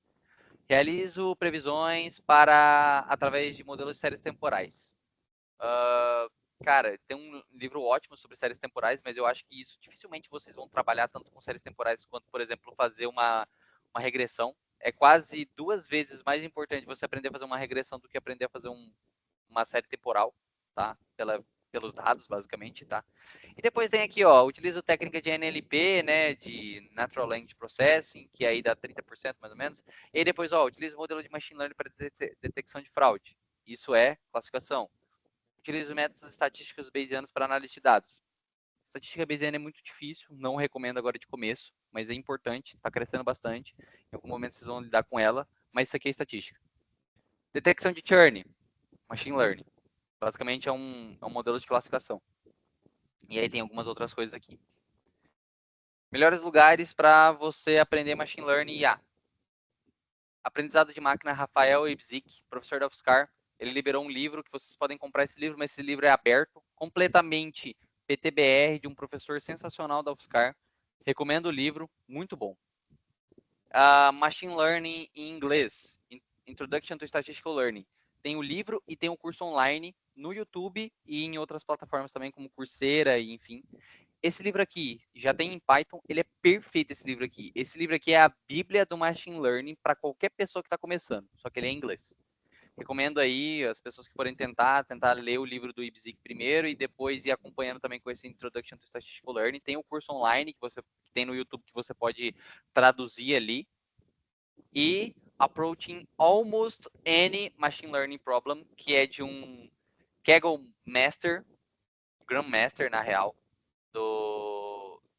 Realizo previsões através de modelos de séries temporais. Cara, tem um livro ótimo sobre séries temporais, mas eu acho que isso dificilmente vocês vão trabalhar tanto com séries temporais quanto, por exemplo, fazer uma regressão. É quase 2 vezes mais importante você aprender a fazer uma regressão do que aprender a fazer uma série temporal, tá? Pelos dados, basicamente, tá? E depois tem aqui, ó, utilizo técnica de NLP, né, de Natural Language Processing, que aí dá 30% mais ou menos. E depois, ó, utilizo modelo de Machine Learning para detecção de fraude. Isso é classificação. Utilizo métodos estatísticos bayesianos para análise de dados. Estatística bayesiana é muito difícil, não recomendo agora de começo, mas é importante, está crescendo bastante. Em algum momento vocês vão lidar com ela, mas isso aqui é estatística. Detecção de churn, machine learning. Basicamente é um modelo de classificação. E aí tem algumas outras coisas aqui. Melhores lugares para você aprender machine learning e IA. Aprendizado de máquina, Rafael Ibzik, professor da UFSCar. Ele liberou um livro que vocês podem comprar esse livro, mas esse livro é aberto, completamente PTBR, de um professor sensacional da UFSCar. Recomendo o livro, muito bom. Machine Learning em inglês, Introduction to Statistical Learning. Tem o livro e tem o curso online no YouTube e em outras plataformas também, como Coursera e enfim. Esse livro aqui já tem em Python, ele é perfeito esse livro aqui. Esse livro aqui é a bíblia do Machine Learning para qualquer pessoa que está começando, só que ele é em inglês. Recomendo aí as pessoas que forem tentar ler o livro do Ibzik primeiro e depois ir acompanhando também com esse Introduction to Statistical Learning. Tem o curso online que tem no YouTube que você pode traduzir ali. E Approaching Almost Any Machine Learning Problem, que é de um Kaggle Master, Grandmaster na real,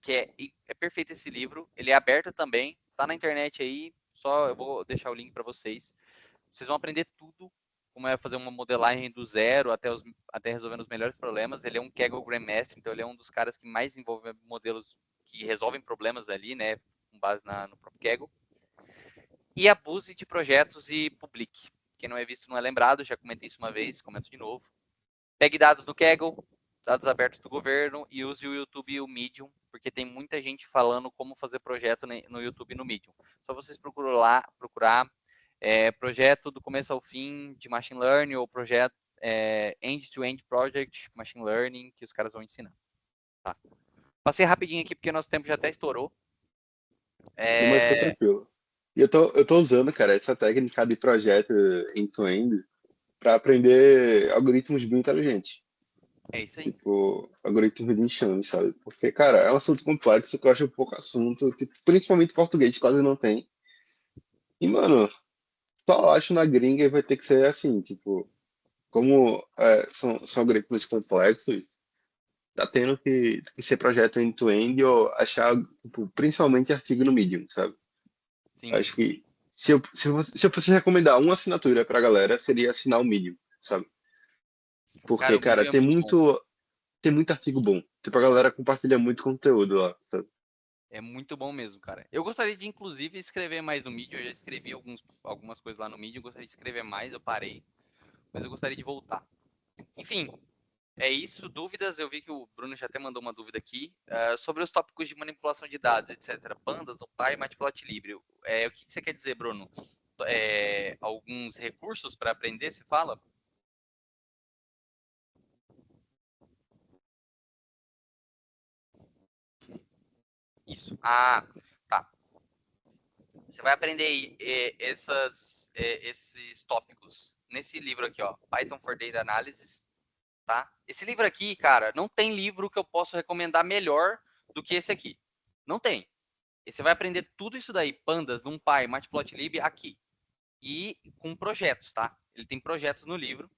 que é perfeito esse livro. Ele é aberto também, tá na internet aí. Só eu vou deixar o link para vocês. Vocês vão aprender tudo, como é fazer uma modelagem do zero até resolvendo os melhores problemas. Ele é um Kaggle Grandmaster, então ele é um dos caras que mais desenvolve modelos que resolvem problemas ali, né, com base no próprio Kaggle. E abuse de projetos e publique. Quem não é visto não é lembrado, já comentei isso uma vez, comento de novo. Pegue dados do Kaggle, dados abertos do governo e use o YouTube e o Medium, porque tem muita gente falando como fazer projeto no YouTube e no Medium. Só vocês procurar projeto do começo ao fim de Machine Learning ou projeto End-to-End Project Machine Learning, que os caras vão ensinar. Tá. Passei rapidinho aqui porque nosso tempo já até estourou. Mas foi tranquilo. E eu tô usando, cara, essa técnica de projeto end-to-end para aprender algoritmos bem inteligentes. É isso aí. Tipo, algoritmos de enxame, sabe? Porque, cara, é um assunto complexo que eu acho pouco assunto, tipo, principalmente português, quase não tem. E, mano, só acho na gringa e vai ter que ser assim, tipo, como são algoritmos complexos, tá tendo que ser projeto end-to-end ou achar, tipo, principalmente artigo no Medium, sabe? Sim. Acho que se eu fosse recomendar uma assinatura pra galera, seria assinar o Medium, sabe? Cara, Porque, o cara, Medium é muito bom. tem muito artigo bom. Tipo, a galera compartilha muito conteúdo lá, sabe? É muito bom mesmo, cara. Eu gostaria de, inclusive, escrever mais no Medium. Eu já escrevi algumas coisas lá no Medium. Eu gostaria de escrever mais, eu parei. Mas eu gostaria de voltar. Enfim, é isso. Dúvidas? Eu vi que o Bruno já até mandou uma dúvida aqui. Sobre os tópicos de manipulação de dados, etc. Pandas, NumPy, Matplotlib. O que você quer dizer, Bruno? Alguns recursos para aprender, se fala? Isso. Ah, tá. Você vai aprender esses tópicos nesse livro aqui, ó, Python for Data Analysis, tá? Esse livro aqui, cara, não tem livro que eu possa recomendar melhor do que esse aqui. Não tem. E você vai aprender tudo isso daí, Pandas, NumPy, Matplotlib aqui. E com projetos, tá? Ele tem projetos no livro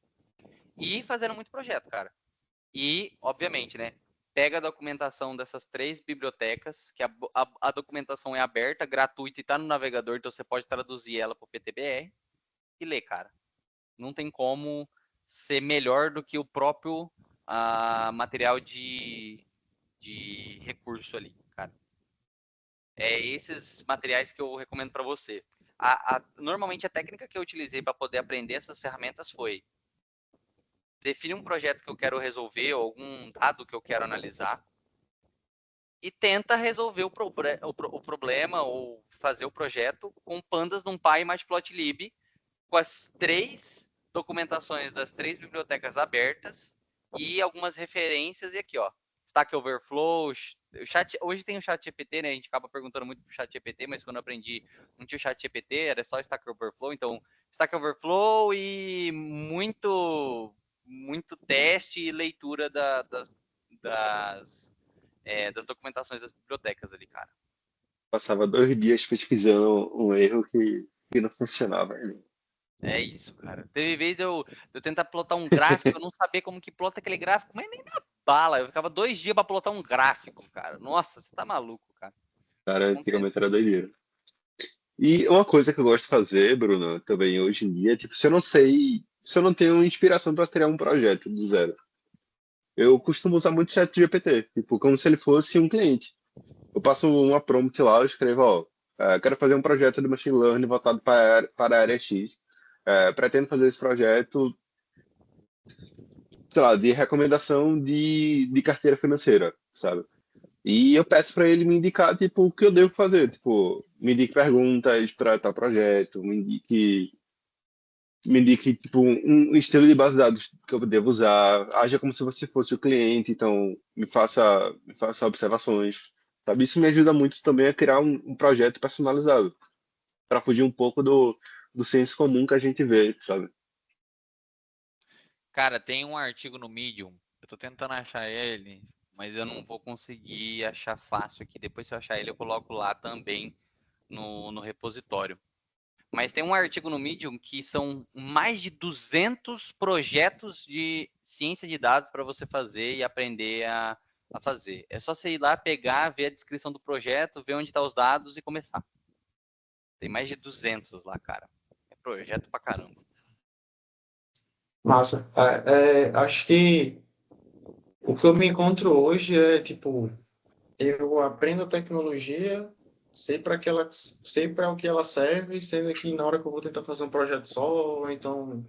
e fazendo muito projeto, cara. E, obviamente, né? Pega a documentação dessas 3 bibliotecas, que a documentação é aberta, gratuita e está no navegador, então você pode traduzir ela para o PTBR e ler, cara. Não tem como ser melhor do que o próprio material de recurso ali, cara. É esses materiais que eu recomendo para você. Normalmente a técnica que eu utilizei para poder aprender essas ferramentas foi definir um projeto que eu quero resolver, ou algum dado que eu quero analisar, e tenta resolver o problema ou fazer o projeto com pandas, NumPy e Matplotlib, com as 3 documentações das 3 bibliotecas abertas e algumas referências. E aqui, ó, Stack Overflow, hoje tem o ChatGPT, né? A gente acaba perguntando muito pro ChatGPT, mas quando eu aprendi não tinha o ChatGPT, era só Stack Overflow. Então, Stack Overflow e muito teste e leitura das documentações das bibliotecas ali, cara. Passava 2 dias pesquisando um erro que não funcionava. É isso, cara. Teve vez de eu tentar plotar um gráfico, eu não sabia como que plota aquele gráfico, mas nem na bala. Eu ficava 2 dias pra plotar um gráfico, cara. Nossa, você tá maluco, cara. Cara, Acontece. antigamente era doideira. E uma coisa que eu gosto de fazer, Bruno, também hoje em dia, tipo, se eu não tenho inspiração para criar um projeto do zero, eu costumo usar muito o ChatGPT, tipo, como se ele fosse um cliente. Eu passo uma prompt lá, eu escrevo, ó, quero fazer um projeto de machine learning voltado para a área X. Pretendo fazer esse projeto, sei lá, de recomendação de carteira financeira, sabe? E eu peço para ele me indicar, tipo, o que eu devo fazer. Tipo, me indique perguntas para tal projeto, me indique tipo, um estilo de base de dados que eu devo usar. Haja como se você fosse o cliente, então me faça observações. Sabe? Isso me ajuda muito também a criar um projeto personalizado, para fugir um pouco do senso comum que a gente vê, sabe? Cara, tem um artigo no Medium. Eu tô tentando achar ele, mas eu não vou conseguir achar fácil aqui. Depois, se eu achar ele, eu coloco lá também no repositório. Mas tem um artigo no Medium que são mais de 200 projetos de ciência de dados para você fazer e aprender a fazer. É só você ir lá, pegar, ver a descrição do projeto, ver onde estão os dados e começar. Tem mais de 200 lá, cara. É projeto pra caramba. Massa. Acho que o que eu me encontro hoje é, tipo, eu aprendo a tecnologia, sei para o que ela serve, sendo que na hora que eu vou tentar fazer um projeto só, ou então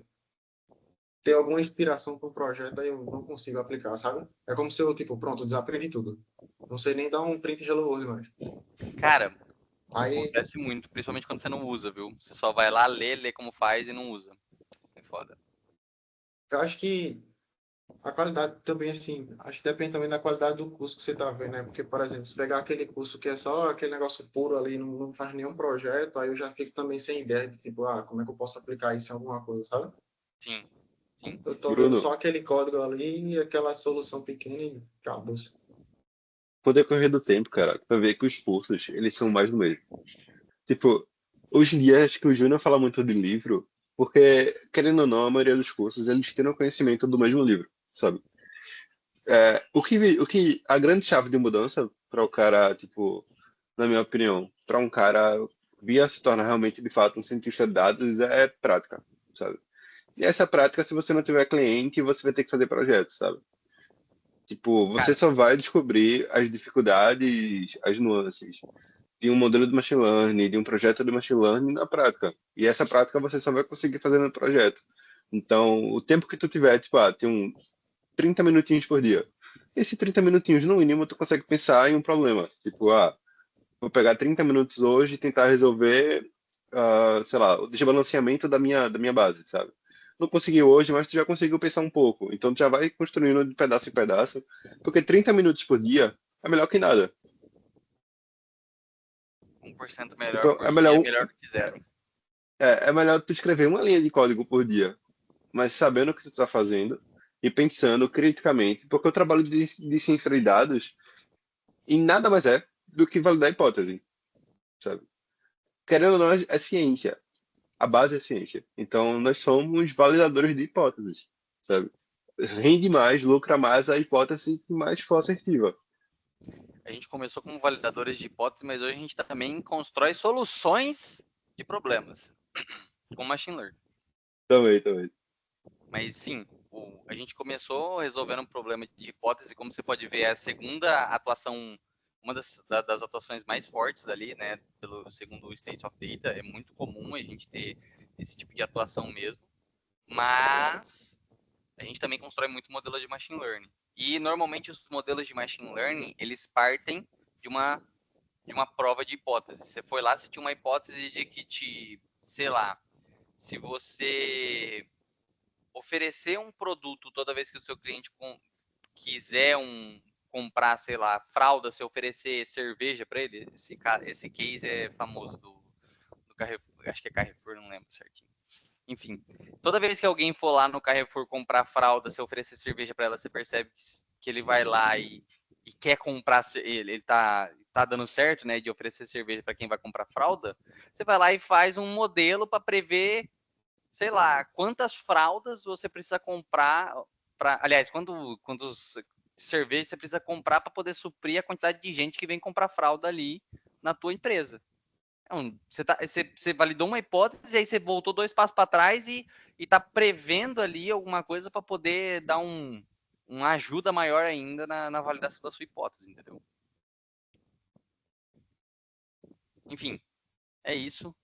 ter alguma inspiração para um projeto, aí eu não consigo aplicar, sabe? É como se eu, tipo, pronto, desaprendi tudo. Não sei nem dar um print Hello World mais. Cara, Aí, acontece muito, principalmente quando você não usa, viu? Você só vai lá, lê como faz e não usa. É foda. eu acho que a qualidade também, assim, acho que depende também da qualidade do curso que você está vendo, né? Porque, por exemplo, se pegar aquele curso que é só aquele negócio puro ali, não faz nenhum projeto, aí eu já fico também sem ideia de, tipo, como é que eu posso aplicar isso em alguma coisa, sabe? Sim, sim. Eu tô vendo Bruno, só aquele código ali e aquela solução pequena e acabou. com o decorrer do tempo, cara, pra ver que os cursos, eles são mais do mesmo. Tipo, hoje em dia, acho que o Júnior fala muito de livro, porque, querendo ou não, a maioria dos cursos, eles têm o conhecimento do mesmo livro, sabe? O que a grande chave de mudança para o cara, tipo, na minha opinião, para um cara vir a se tornar realmente, de fato, um cientista de dados é prática, sabe? E essa prática, se você não tiver cliente, você vai ter que fazer projetos, sabe? Tipo, você Cara, só vai descobrir as dificuldades, as nuances de um modelo de machine learning, de um projeto de machine learning na prática. E essa prática você só vai conseguir fazer no projeto. Então, o tempo que tu tiver, tipo, tem 30 minutinhos por dia. Esse 30 minutinhos, no mínimo, tu consegue pensar em um problema. Tipo, vou pegar 30 minutos hoje e tentar resolver, sei lá, o desbalanceamento da minha base, sabe? Não conseguiu hoje, mas tu já conseguiu pensar um pouco. Então tu já vai construindo de pedaço em pedaço, porque 30 minutos por dia é melhor que nada. 1% melhor Tipo, por dia é melhor do que zero. é melhor tu escrever uma linha de código por dia, mas sabendo o que tu está fazendo e pensando criticamente, porque o trabalho de ciência de dados em nada mais é do que validar a hipótese, sabe? Querendo ou não, é ciência. A base é ciência. Então, nós somos validadores de hipóteses, sabe? Rende mais, lucra mais a hipótese que mais for assertiva. A gente começou como validadores de hipóteses, mas hoje a gente também constrói soluções de problemas com machine learning. Também, também. Mas sim, a gente começou resolvendo um problema de hipótese, como você pode ver, é a segunda atuação, uma das atuações mais fortes ali, né, segundo o State of Data, é muito comum a gente ter esse tipo de atuação mesmo, mas a gente também constrói muito modelo de machine learning. E normalmente os modelos de machine learning, eles partem de uma prova de hipótese. Você foi lá, você tinha uma hipótese de que sei lá, se você oferecer um produto toda vez que o seu cliente quiser comprar, sei lá, fralda, se oferecer cerveja para ele, esse case é famoso do Carrefour, acho que é Carrefour, não lembro certinho. Enfim, toda vez que alguém for lá no Carrefour comprar fralda, se oferecer cerveja para ela, você percebe que ele vai lá e quer comprar, ele tá dando certo, né, de oferecer cerveja para quem vai comprar fralda, você vai lá e faz um modelo para prever, sei lá, quantas fraldas você precisa comprar aliás, quantos cervejas você precisa comprar para poder suprir a quantidade de gente que vem comprar fralda ali na tua empresa. Então, você validou uma hipótese, aí você voltou 2 passos para trás e está prevendo ali alguma coisa para poder dar uma ajuda maior ainda na validação da sua hipótese, entendeu? Enfim, é isso.